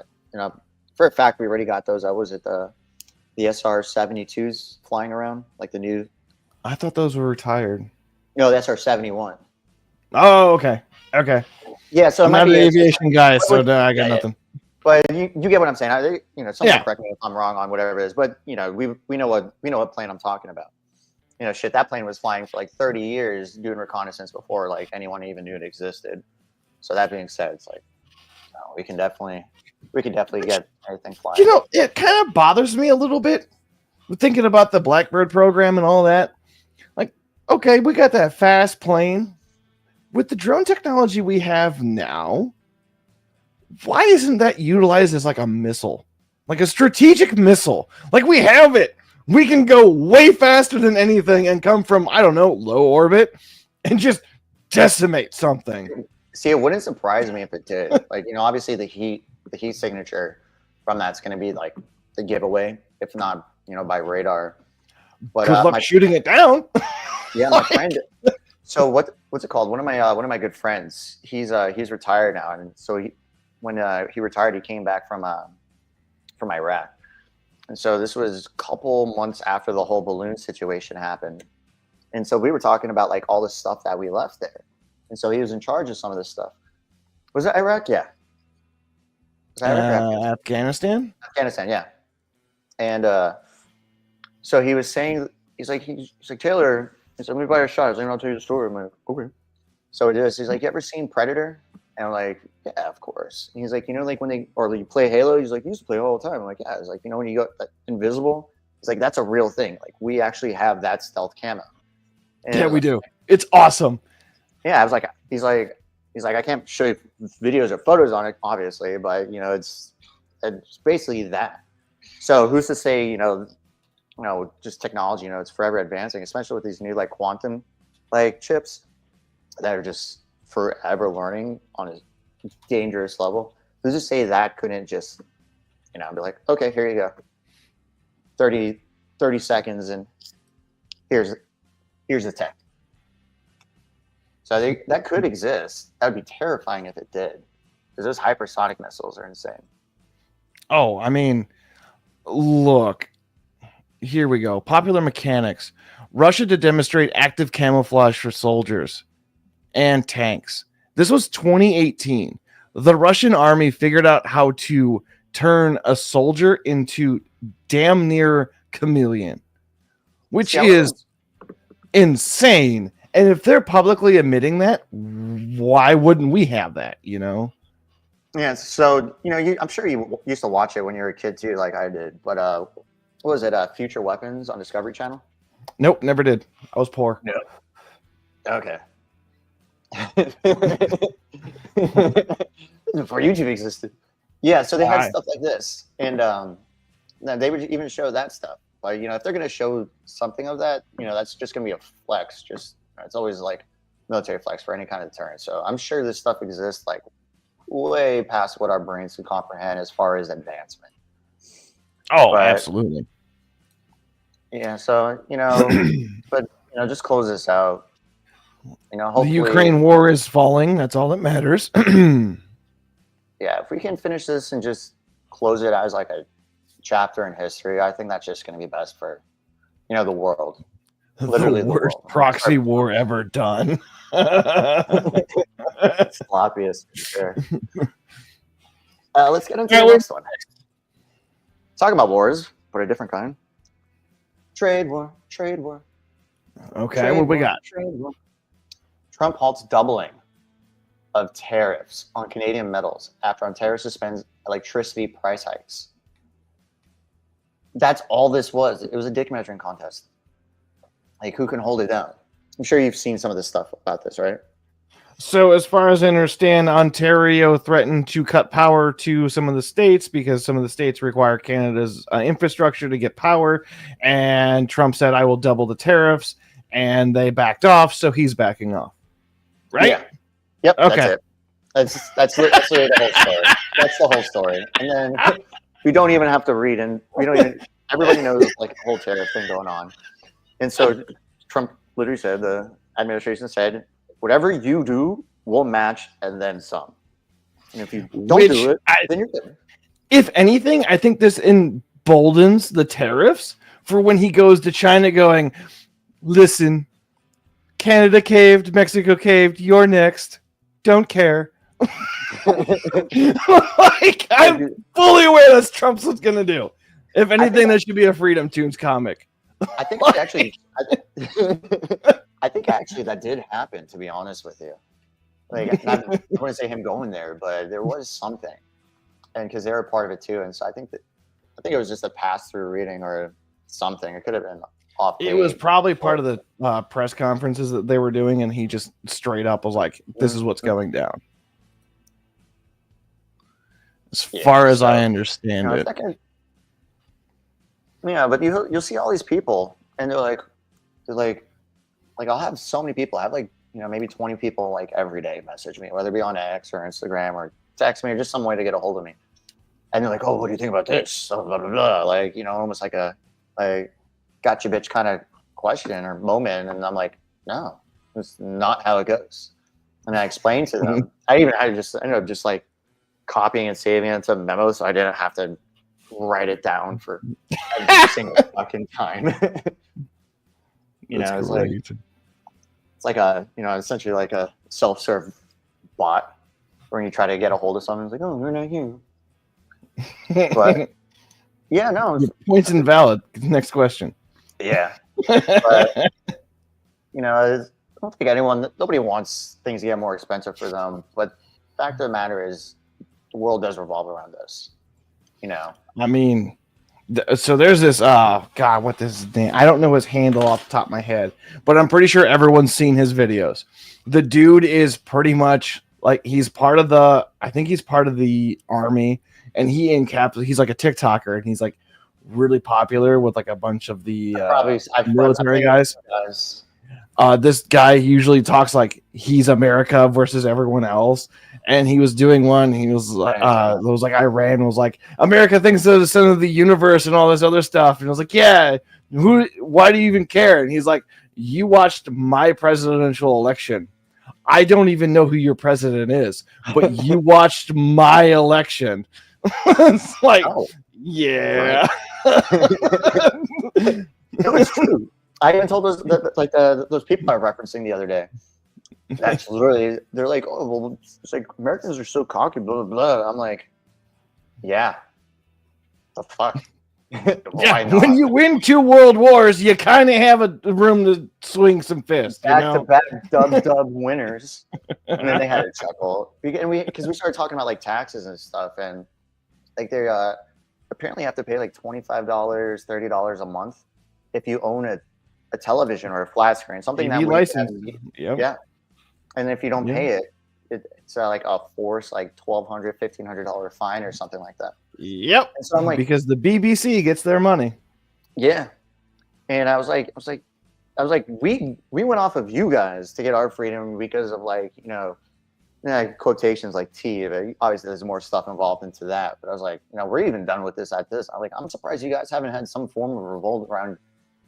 for a fact, we already got those. Was it the SR-72s flying around, like the new? I thought those were retired. No, the SR-71. Oh, okay. Yeah, so I'm not an aviation guy, so no, I got nothing. But you get what I'm saying. Someone correct me if I'm wrong on whatever it is. But we know what plane I'm talking about. That plane was flying for like 30 years doing reconnaissance before like anyone even knew it existed. So that being said, it's like we can definitely. we could definitely get everything flying. You know, it kind of bothers me a little bit thinking about the Blackbird program and all that. Like, okay, we got that fast plane. With the drone technology we have now, why isn't that utilized as like a missile? Like a strategic missile? Like we have it. We can go way faster than anything and come from, I don't know, low orbit and just decimate something. See, it wouldn't surprise me if it did. Like, you know, obviously the heat signature from that's going to be like the giveaway, if not, you know, by radar. But good luck shooting it down. Yeah, my friend. So what's it called? One of my good friends. He's retired now, and so when he retired, he came back from Iraq, and so this was a couple months after the whole balloon situation happened, and so we were talking about like all the stuff that we left there, and so he was in charge of some of this stuff. Was it Iraq? Yeah. Was that Iraq? Afghanistan? Afghanistan, yeah. And so he was saying, he's like Taylor. He's like, let me buy a shot. I was like, I'll tell you the story. I'm like, okay. So it is. He's like, you ever seen Predator? And I'm like, yeah, of course. And he's like, you know, like when you play Halo, he's like, you used to play all the time. I'm like, yeah. He's like, you know, when you go invisible, he's like, that's a real thing. Like we actually have that stealth camo. And yeah, we do. It's awesome. Yeah, I was like, he's like, I can't show you videos or photos on it, obviously, but you know, it's basically that. So who's to say, you know, just technology, you know, it's forever advancing, especially with these new like quantum like chips that are just forever learning on a dangerous level. Who's to say that couldn't just, you know, be like, okay, here you go. 30 seconds and here's the tech. So I think that could exist. That would be terrifying if it did. Because those hypersonic missiles are insane. Oh, I mean, look. Here we go. Popular mechanics. Russia to demonstrate active camouflage for soldiers and tanks. This was 2018. The Russian army figured out how to turn a soldier into damn near chameleon, which is insane. And if they're publicly admitting that, why wouldn't we have that, you know? Yeah, so, you know, I'm sure you used to watch it when you were a kid too, like I did. But what was it, Future Weapons on Discovery Channel? Nope, never did. I was poor. No. Okay. Before YouTube existed. Yeah, so they had stuff like this. And they would even show that stuff. But, you know, if they're going to show something of that, you know, that's just going to be a flex. Just, it's always like military flex for any kind of deterrent. So I'm sure this stuff exists like way past what our brains can comprehend as far as advancement. Oh, but, absolutely. Yeah, so, you know, but, you know, just close this out. You know, hopefully, the Ukraine war is falling. That's all that matters. Yeah, if we can finish this and just close it as like a chapter in history, I think that's just going to be best for, you know, the world. Literally the worst proxy war ever done. Sloppiest, sure. Let's get into the next one. Talk about wars, but a different kind. Trade war. Okay, what we got? Trade war. Trump halts doubling of tariffs on Canadian metals after Ontario suspends electricity price hikes. That's all this was. It was a dick measuring contest. Like, who can hold it down? I'm sure you've seen some of this stuff about this, right? So as far as I understand, Ontario threatened to cut power to some of the states because some of the states require Canada's infrastructure to get power. And Trump said, I will double the tariffs. And they backed off. So he's backing off. Right? Yeah. Yep. Okay. That's literally the whole story. That's the whole story. And then we don't even have to read. And we don't even, everybody knows like the whole tariff thing going on. And so Trump literally said, the administration said, whatever you do, we'll match and then some. And if you don't do it, then you're good. If anything, I think this emboldens the tariffs for when he goes to China going, listen, Canada caved, Mexico caved, you're next. Don't care. Like, I'm fully aware that's Trump's what's going to do. If anything, that should be a Freedom Tunes comic. I think actually, I think actually that did happen, to be honest with you. Like, I don't want to say him going there, but there was something. and because they were part of it too, and so I think it was just a pass-through reading or something. It could have been off. It was probably part of the press conferences that they were doing, and he just straight up was like, "This is what's going down." As far as I understand it. Yeah, but you'll see all these people, and they're like, I'll have so many people. I have like, maybe 20 people like every day message me, whether it be on X or Instagram or text me or just some way to get a hold of me. And they're like, "Oh, what do you think about this?" Blah, blah, blah. Like, almost like a gotcha bitch kind of question or moment. And I'm like, no, it's not how it goes. And I explained to them. I just ended up just like copying and saving it into a memo so I didn't have to write it down for every single fucking time. It's like a, essentially like a self-serve bot when you try to get a hold of someone. It's like, "Oh, we're not here." But yeah, no. Your point's invalid. Next question. Yeah. But, I don't think nobody wants things to get more expensive for them. But the fact of the matter is, the world does revolve around us. I mean, so there's this, God, what this name? I don't know his handle off the top of my head, but I'm pretty sure everyone's seen his videos. The dude is pretty much like, he's part of the army, and he's like a TikToker, and he's like really popular with like a bunch of the military guys. This guy usually talks like he's America versus everyone else, and he was doing one. He was like, Iran was like, "America thinks they're the center of the universe" and all this other stuff. And I was like, "Yeah, why do you even care?" And he's like, "You watched my presidential election. I don't even know who your president is, but you watched my election." It's like, yeah. No, it's true. I even told those people I'm referencing the other day. That's literally, they're like, "Oh, well, it's like Americans are so cocky, blah, blah, blah." I'm like, yeah. The fuck? Yeah, when you win 2 world wars, you kind of have a room to swing some fists. Back-to-back dub winners. And then they had a chuckle. Because we started talking about like taxes and stuff, and like they apparently have to pay like $25, $30 a month if you own a television or a flat screen, something that license. Yeah. And if you don't pay it, it's like a forced like $1,200, $1,500 fine or something like that. Yep. And so I'm like, because the BBC gets their money. Yeah. And I was like, we went off of you guys to get our freedom because of like, quotations like tea. Obviously, there's more stuff involved into that. But I was like, we're even done with this at this. I'm surprised you guys haven't had some form of revolt around,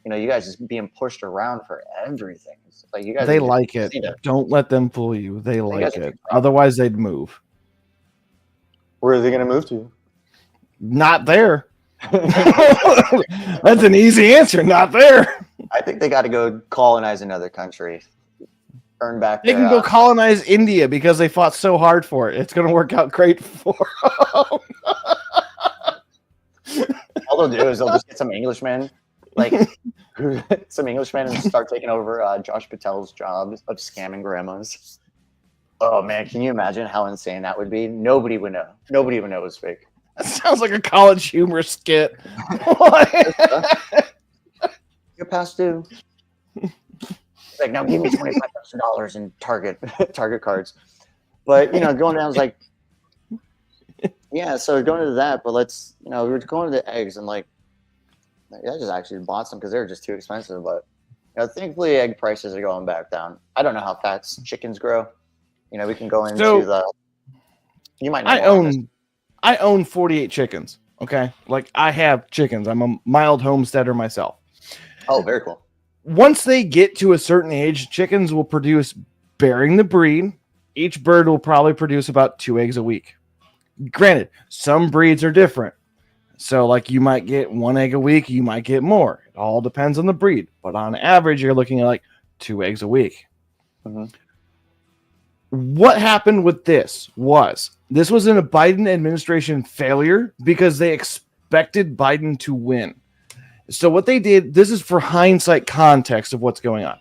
you guys just being pushed around for everything. It's like you guys. They like it. Don't let them fool you. They like it. Otherwise, they'd move. Where are they going to move to? Not there. That's an easy answer. Not there. I think they got to go colonize another country. Earn back. They can go colonize India because they fought so hard for it. It's going to work out great for them. All they'll do is they'll just get some Englishmen, and start taking over Josh Patel's job of scamming grandmas. Oh man, can you imagine how insane that would be? Nobody would know. Nobody would know it was fake. That sounds like a college humor skit. You're past due. Like, now give me $25,000 in Target cards. But going down, I was like, yeah. So going to that, but let's, we were going to the eggs, and like, I just actually bought some because they were just too expensive. But thankfully, egg prices are going back down. I don't know how fast chickens grow. We can go into You might know. I own 48 chickens. Okay, like I have chickens. I'm a mild homesteader myself. Oh, very cool. Once they get to a certain age, chickens will produce, bearing the breed, each bird will probably produce about 2 eggs a week. Granted, some breeds are different. So like you might get 1 egg a week, you might get more. It all depends on the breed. But on average, you're looking at like 2 eggs a week. Mm-hmm. What happened with this was a Biden administration failure because they expected Biden to win. So what they did, this is for hindsight context of what's going on.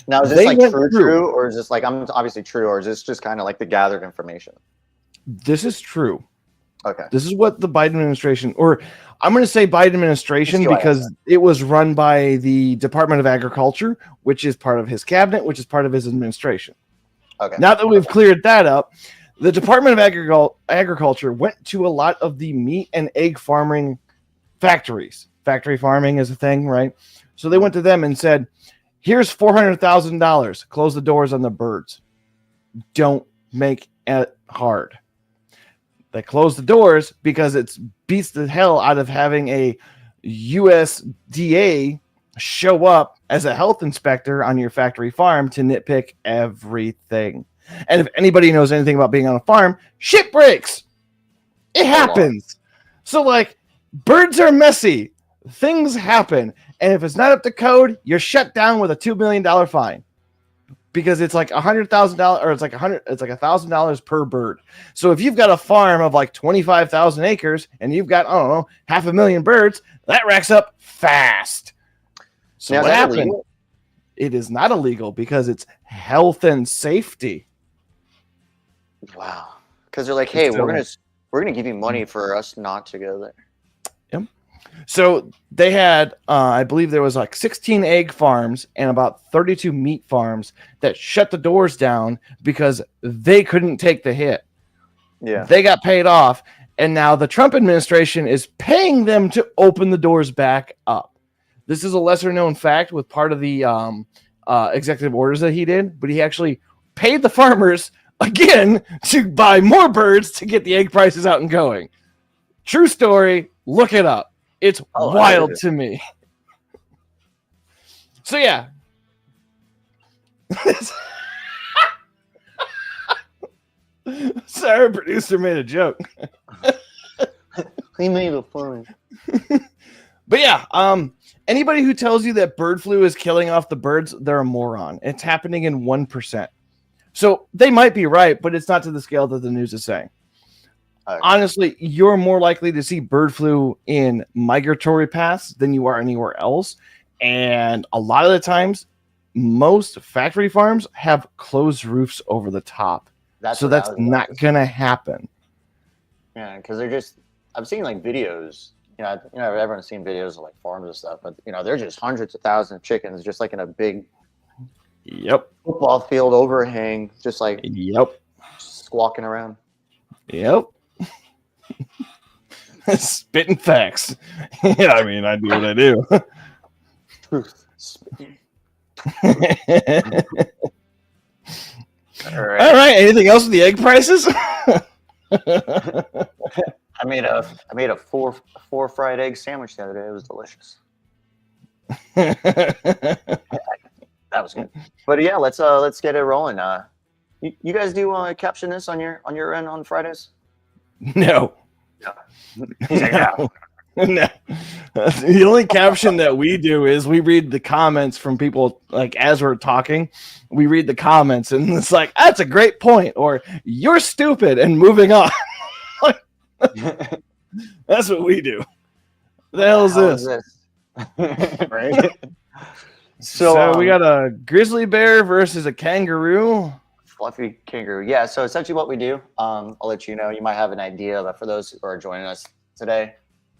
Now, is this like true, or is this like, I'm obviously true, or is this just kind of like the gathered information? This is true. Okay. This is what the Biden administration, or I'm going to say Biden administration because it was run by the Department of Agriculture, which is part of his cabinet, which is part of his administration. Okay. Now that we've cleared that up, the Department of Agriculture went to a lot of the meat and egg farming factories. Factory farming is a thing, right? So they went to them and said, here's $400,000. Close the doors on the birds. Don't make it hard. They closed the doors because it beats the hell out of having a USDA show up as a health inspector on your factory farm to nitpick everything. And if anybody knows anything about being on a farm, shit breaks. It happens. So, like, birds are messy. Things happen. And if it's not up to code, you're shut down with a $2 million fine. Because it's like $100,000 or it's like $1,000 per bird. So if you've got a farm of like 25,000 acres and you've got, I don't know, 500,000 birds, that racks up fast. So what happened? It is not illegal because it's health and safety. Wow. Because they're like, hey, we're gonna give you money for us not to go there. Yep. So they had, I believe there was like 16 egg farms and about 32 meat farms that shut the doors down because they couldn't take the hit. Yeah. They got paid off. And now the Trump administration is paying them to open the doors back up. This is a lesser known fact with part of the executive orders that he did, but he actually paid the farmers again to buy more birds to get the egg prices out and going. True story. Look it up. It's wild to me. So, yeah. Sorry, producer made a joke. He made a fun. But yeah, anybody who tells you that bird flu is killing off the birds, they're a moron. It's happening in 1%. So they might be right, but it's not to the scale that the news is saying. Okay. Honestly, you're more likely to see bird flu in migratory paths than you are anywhere else. And a lot of the times, most factory farms have closed roofs over the top. That's not going to happen. Yeah, because they're just, I've seen like videos, everyone's seen videos of like farms and stuff, but they're just hundreds of thousands of chickens just like in a big football field overhang, just like squawking around. Yep. Spitting facts. Yeah, I mean, I do what I do. Truth. All right. Anything else with the egg prices? I made a four fried egg sandwich the other day. It was delicious. That was good. But yeah, let's get it rolling. You guys do caption this on your end on Fridays? No. He's like, no. No. The only caption that we do is we read the comments from people, like as we're talking, we read the comments and it's like, that's a great point, or you're stupid, and moving on. That's what we do. The hell is this? Right? So we got a grizzly bear versus a kangaroo. Fluffy kangaroo. Yeah, so essentially what we do, I'll let you know, you might have an idea, but for those who are joining us today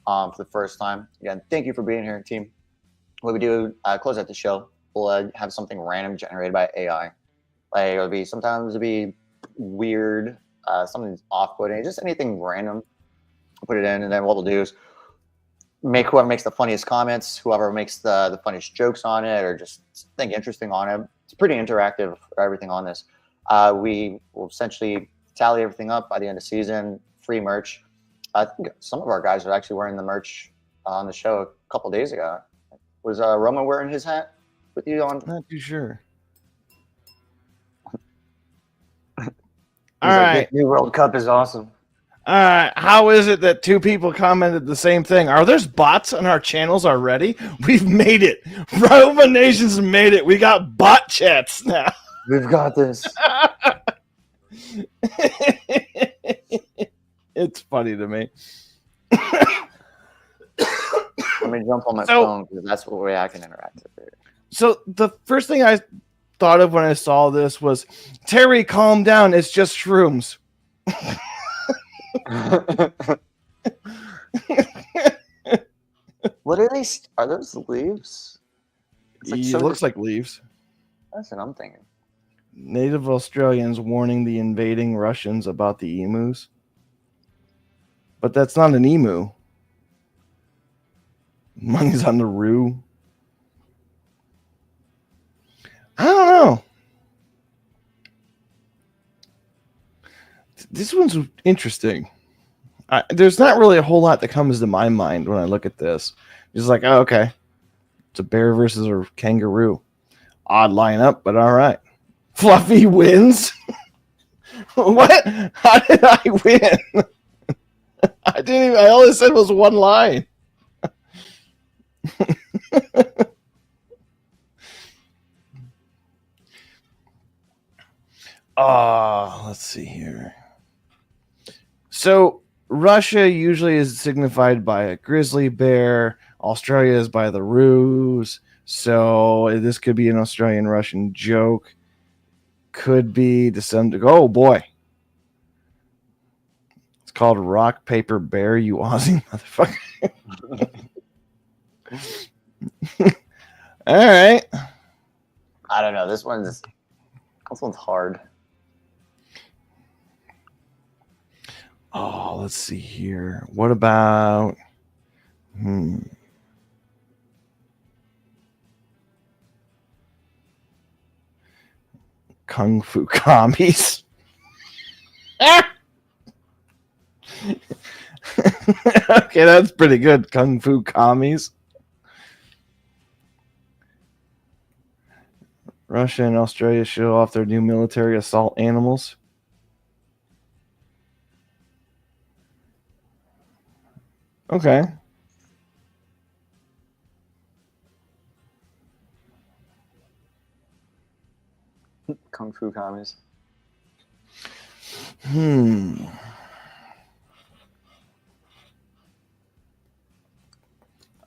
for the first time, again, thank you for being here, team. What we do, close out the show, we'll have something random generated by AI. Like sometimes it'll be weird, something off-putting, just anything random. We'll put it in, and then what we'll do is make whoever makes the funniest comments, whoever makes the funniest jokes on it, or just think interesting on it. It's pretty interactive for everything on this. We will essentially tally everything up by the end of the season, free merch. I think some of our guys are actually wearing the merch on the show a couple days ago. Was Roman wearing his hat with you on? Not too sure. All right. New World Cup is awesome. How is it that two people commented the same thing? Are there bots on our channels already? We've made it. Roman Nations made it. We got bot chats now. We've got this. It's funny to me. Let me jump on my phone because that's the way I can interact with it. So the first thing I thought of when I saw this was, Terry, calm down. It's just shrooms. What are they? Are those leaves? It looks like leaves. That's what I'm thinking. Native Australians warning the invading Russians about the emus. But that's not an emu. Money's on the roo. I don't know. This one's interesting. There's not really a whole lot that comes to my mind when I look at this. Just like, oh, okay. It's a bear versus a kangaroo. Odd lineup, but all right. Fluffy wins. What? How did I win? I didn't even. All I said was one line. Let's see here. So Russia usually is signified by a grizzly bear. Australia is by the roos. So this could be an Australian-Russian joke. Could be descendant. Oh boy. It's called Rock, Paper, Bear, you Aussie motherfucker. All right. I don't know. This one's hard. Oh, let's see here. What about Kung Fu commies? Okay, that's pretty good. Kung Fu commies. Russia and Australia show off their new military assault animals. Okay. Kung Fu commies.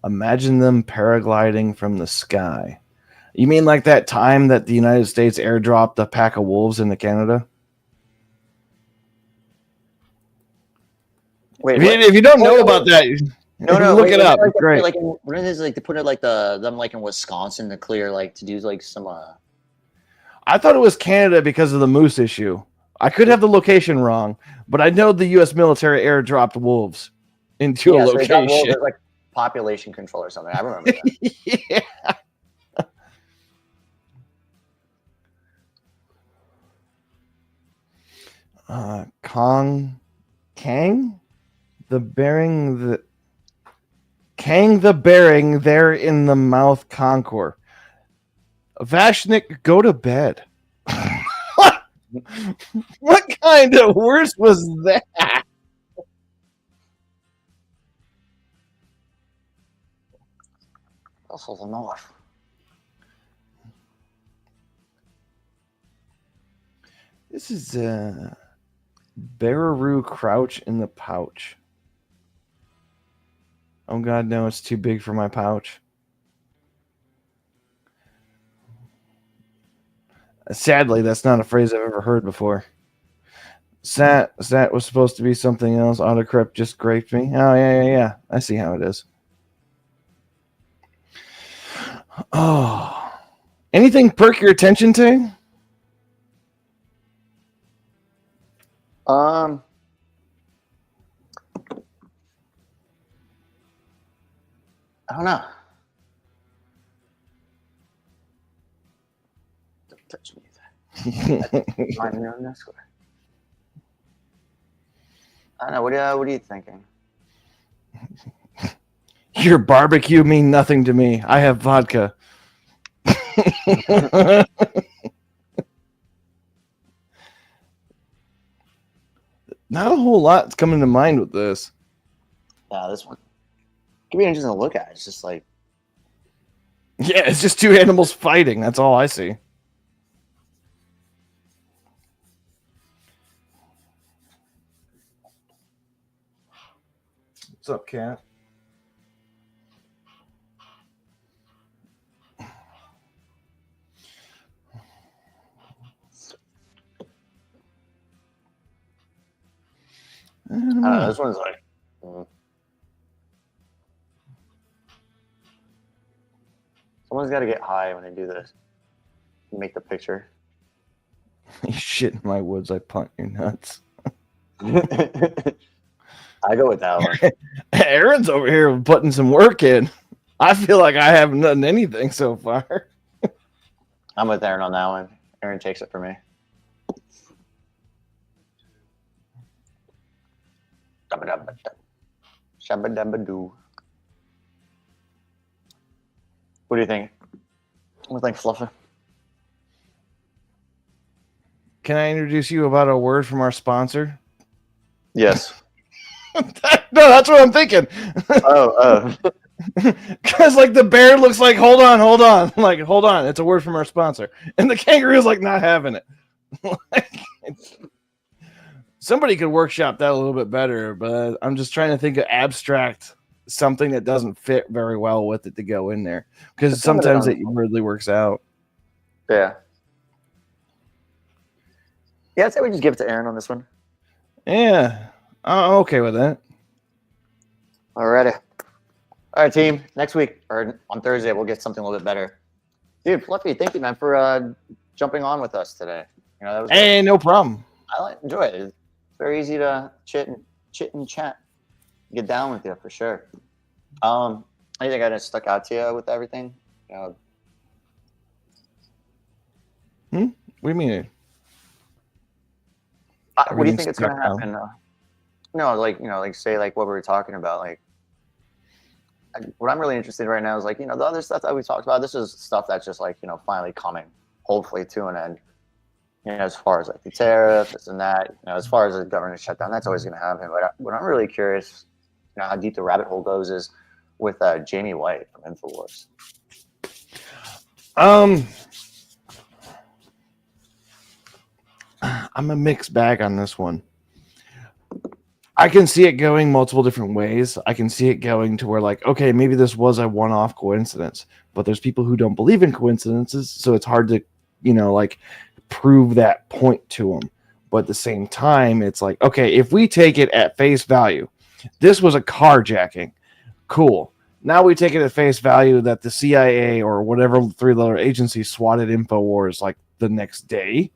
Imagine them paragliding from the sky. You mean like that time that the United States airdropped a pack of wolves into Canada? Wait, if you don't know about that, look it up. Like Great. Like what is it, like they put it like them like in Wisconsin to clear like to do like some. I thought it was Canada because of the moose issue. I could have the location wrong, but I know the U.S. military airdropped wolves into a location. So wolves, like population control or something. I remember that. Yeah. Kang the bearing there in the mouth concord. Vashnik, go to bed. What kind of worse was that? This was enough. This is Bararoo crouch in the pouch. Oh god, no, it's too big for my pouch. Sadly, that's not a phrase I've ever heard before. Sat was supposed to be something else. Autocorrect just graped me. Oh, yeah. I see how it is. Oh. Anything perk your attention, Tay? I don't know. Don't touch me. I don't know. What are you thinking? Your barbecue mean nothing to me. I have vodka. Not a whole lot's coming to mind with this. Yeah, this one could be interesting to look at. It's just like, yeah, it's just two animals fighting. That's all I see. What's up, cat? I don't this one's like. Someone's got to get high when they do this. Make the picture. You shit in my woods, I punt your nuts. I go with that one. Aaron's over here putting some work in. I feel like I haven't done anything so far. I'm with Aaron on that one. Aaron takes it for me. Shabba-dabba-doo. What do you think? What do you think, Fluffer? Can I introduce you about a word from our sponsor? Yes. No, that's what I'm thinking. Oh. Because like the bear looks like, hold on. Like, hold on. It's a word from our sponsor. And the kangaroo's like not having it. Somebody could workshop that a little bit better, but I'm just trying to think of abstract something that doesn't fit very well with it to go in there. Because sometimes it really works out. Yeah. Yeah, I'd say we just give it to Aaron on this one. Yeah. I'm okay with that. Alrighty. All right, team. Next week or on Thursday, we'll get something a little bit better. Dude, Fluffy, thank you, man, for jumping on with us today. You know, that was Hey, no problem. I enjoy it. It's very easy to chit and chat. Get down with you for sure. Anything that stuck out to you with everything? You know, What do you mean? what do you think it's going to happen? No, like say like what we were talking about. Like, what I'm really interested in right now is like, you know, the other stuff that we talked about. This is stuff that's just like, you know, finally coming, hopefully to an end. You know, as far as like the tariff, this and that. You know, as far as the government shutdown, that's always going to happen. But what I'm really curious, you know, how deep the rabbit hole goes is with Jamie White from InfoWars. I'm a mixed bag on this one. I can see it going multiple different ways. I can see it going to where like, okay, maybe this was a one-off coincidence, but there's people who don't believe in coincidences, so it's hard to, you know, like prove that point to them. But at the same time, it's like, okay, if we take it at face value, this was a carjacking. Cool. Now we take it at face value that the CIA or whatever three-letter agency swatted InfoWars like the next day.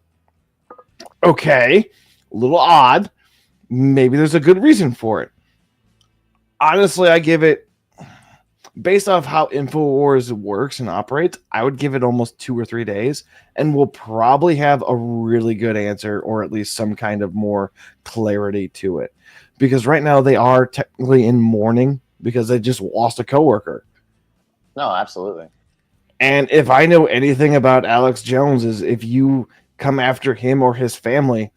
Okay, a little odd. Maybe there's a good reason for it. Honestly, I give it, based off how InfoWars works and operates, I would give it almost 2 or 3 days, and we'll probably have a really good answer, or at least some kind of more clarity to it. Because right now they are technically in mourning because they just lost a coworker. No, absolutely. And if I know anything about Alex Jones, is if you come after him or his family,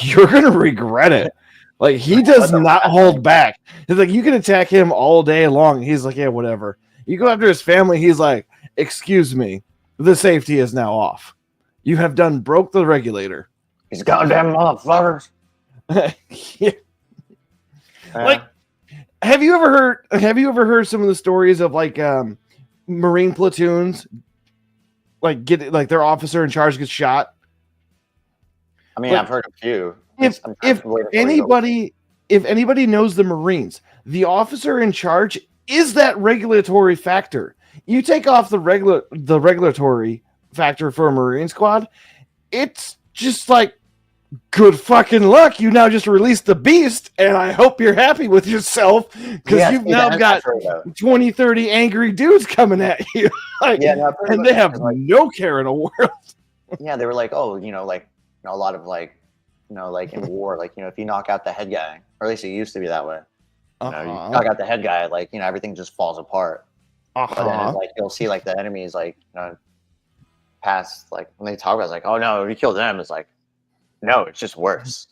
you're gonna regret it. Like, he does not hold back. He's like, you can attack him all day long. He's like, yeah, whatever. You go after his family, he's like, excuse me, the safety is now off. You have done broke the regulator. These goddamn motherfuckers. Yeah. Like, have you ever heard some of the stories of like Marine platoons like get like their officer in charge gets shot? I mean, I've heard a few. If anybody knows the Marines, the officer in charge is that regulatory factor. You take off the regulatory factor for a Marine squad, it's just like, good fucking luck. You now just released the beast, and I hope you're happy with yourself because you've now got 20, 30 angry dudes coming at you. Like, and they have no care in the world. Yeah, they were like, oh, you know, like, you know, a lot of like, you know, like in war, like, you know, if you knock out the head guy, or at least it used to be that way. You know, you knock out the head guy, like, you know, everything just falls apart. But then it's like you'll see like the enemies, like, you know, past, like when they talk about it, it's like, oh no, we killed them. It's like, no, it's just worse.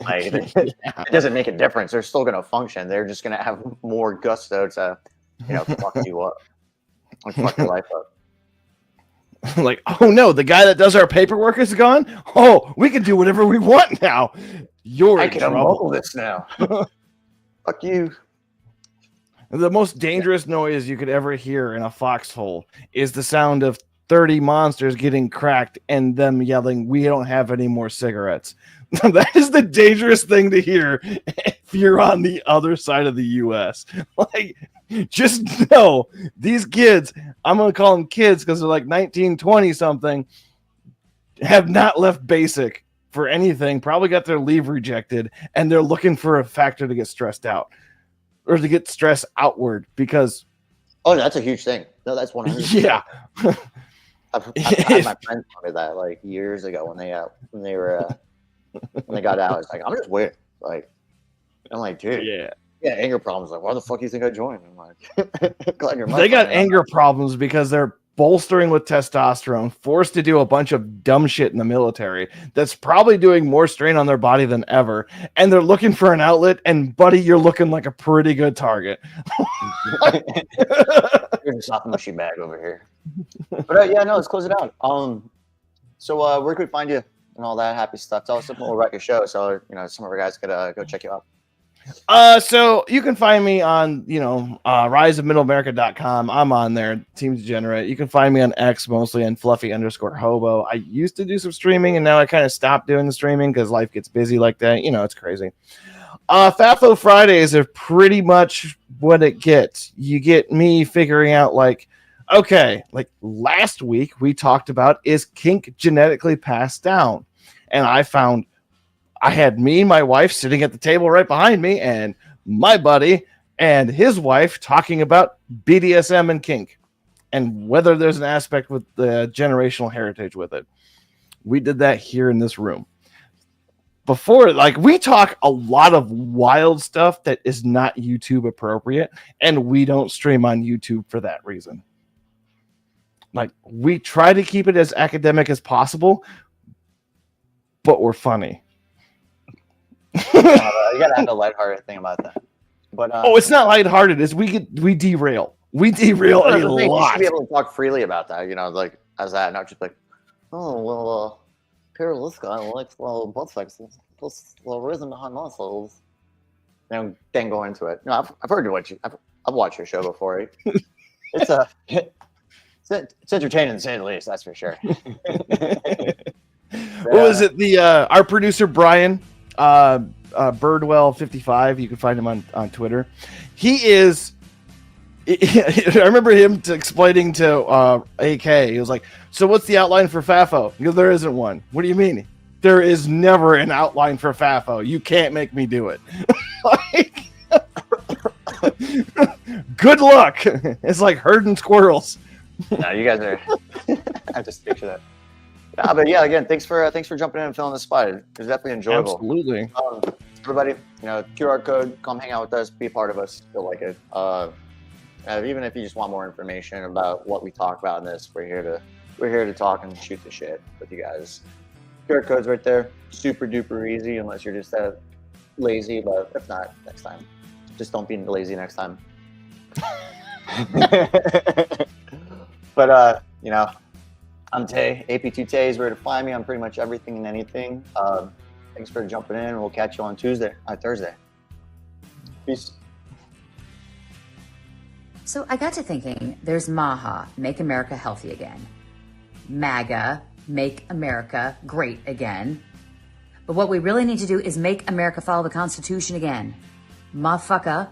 Like, it doesn't make a difference. They're still gonna function. They're just gonna have more gusto to, you know, fuck you up, and fuck your life up. Like, oh no, the guy that does our paperwork is gone. Oh, we can do whatever we want now. I can unmuzzle this now. Fuck you. The most dangerous noise you could ever hear in a foxhole is the sound of 30 monsters getting cracked and them yelling, "We don't have any more cigarettes." That is the dangerous thing to hear if you're on the other side of the US. Like, just know these kids, I'm going to call them kids because they're like 19, 20 something, have not left basic for anything, probably got their leave rejected, and they're looking for a factor to get stressed out or to get stress outward because. Oh, that's a huge thing. No, that's 100%. Yeah. I've had my friends tell me that like years ago when they got out. It's like, I'm just weird. Like, I'm like, dude, yeah, anger problems. Like, why the fuck do you think I joined? I'm like, glad you're. They got anger problems because they're bolstering with testosterone, forced to do a bunch of dumb shit in the military that's probably doing more strain on their body than ever, and they're looking for an outlet. And buddy, you're looking like a pretty good target. You're just off the mushy bag over here. But yeah, no, let's close it out. So where could we find you and all that happy stuff? Tell us something. We'll wreck a show, so some of our guys could go check you out. So you can find me on, riseofmiddleamerica.com. I'm on there, Team Degenerate. You can find me on X, mostly on Fluffy_Hobo. I used to do some streaming, and now I kind of stopped doing the streaming because life gets busy like that. It's crazy. FAFO Fridays are pretty much what it gets. You get me figuring out, like, okay, like last week we talked about, is kink genetically passed down? And I had me and my wife sitting at the table right behind me, and my buddy and his wife talking about BDSM and kink and whether there's an aspect with the generational heritage with it. We did that here in this room. Before, like, we talk a lot of wild stuff that is not YouTube appropriate, and we don't stream on YouTube for that reason. Like, we try to keep it as academic as possible, but we're funny. You gotta have a lighthearted thing about that. But it's not lighthearted. It's we derail. We derail a lot. You should be able to talk freely about that. Like as that, not just like, oh well, apparently this guy likes butt sex, plus risen behind muscles. And then go into it. No, I've heard I've watched your show before. It's entertaining to say the least. That's for sure. What was it? Our producer Brian. Birdwell55, you can find him on Twitter. He is I remember him explaining to AK, he was like, so what's the outline for FAFO? He goes, there isn't one. What do you mean? There is never an outline for FAFO. You can't make me do it. Like, good luck. It's like herding squirrels. No, you guys are I just picture that. But yeah, again, thanks for jumping in and filling the spot. It was definitely enjoyable. Absolutely. Everybody, QR code, come hang out with us, be a part of us. Feel like it. Even if you just want more information about what we talk about in this, we're here to talk and shoot the shit with you guys. QR code's right there. Super duper easy, unless you're just lazy. But if not, next time, just don't be lazy next time. But I'm Tay, AP2 Tay is where to find me on pretty much everything and anything. Thanks for jumping in. We'll catch you on Thursday. Peace. So I got to thinking, there's MAHA, Make America Healthy Again. MAGA, Make America Great Again. But what we really need to do is make America follow the Constitution again. Motherfucker.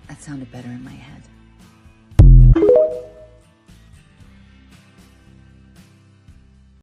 That sounded better in my head.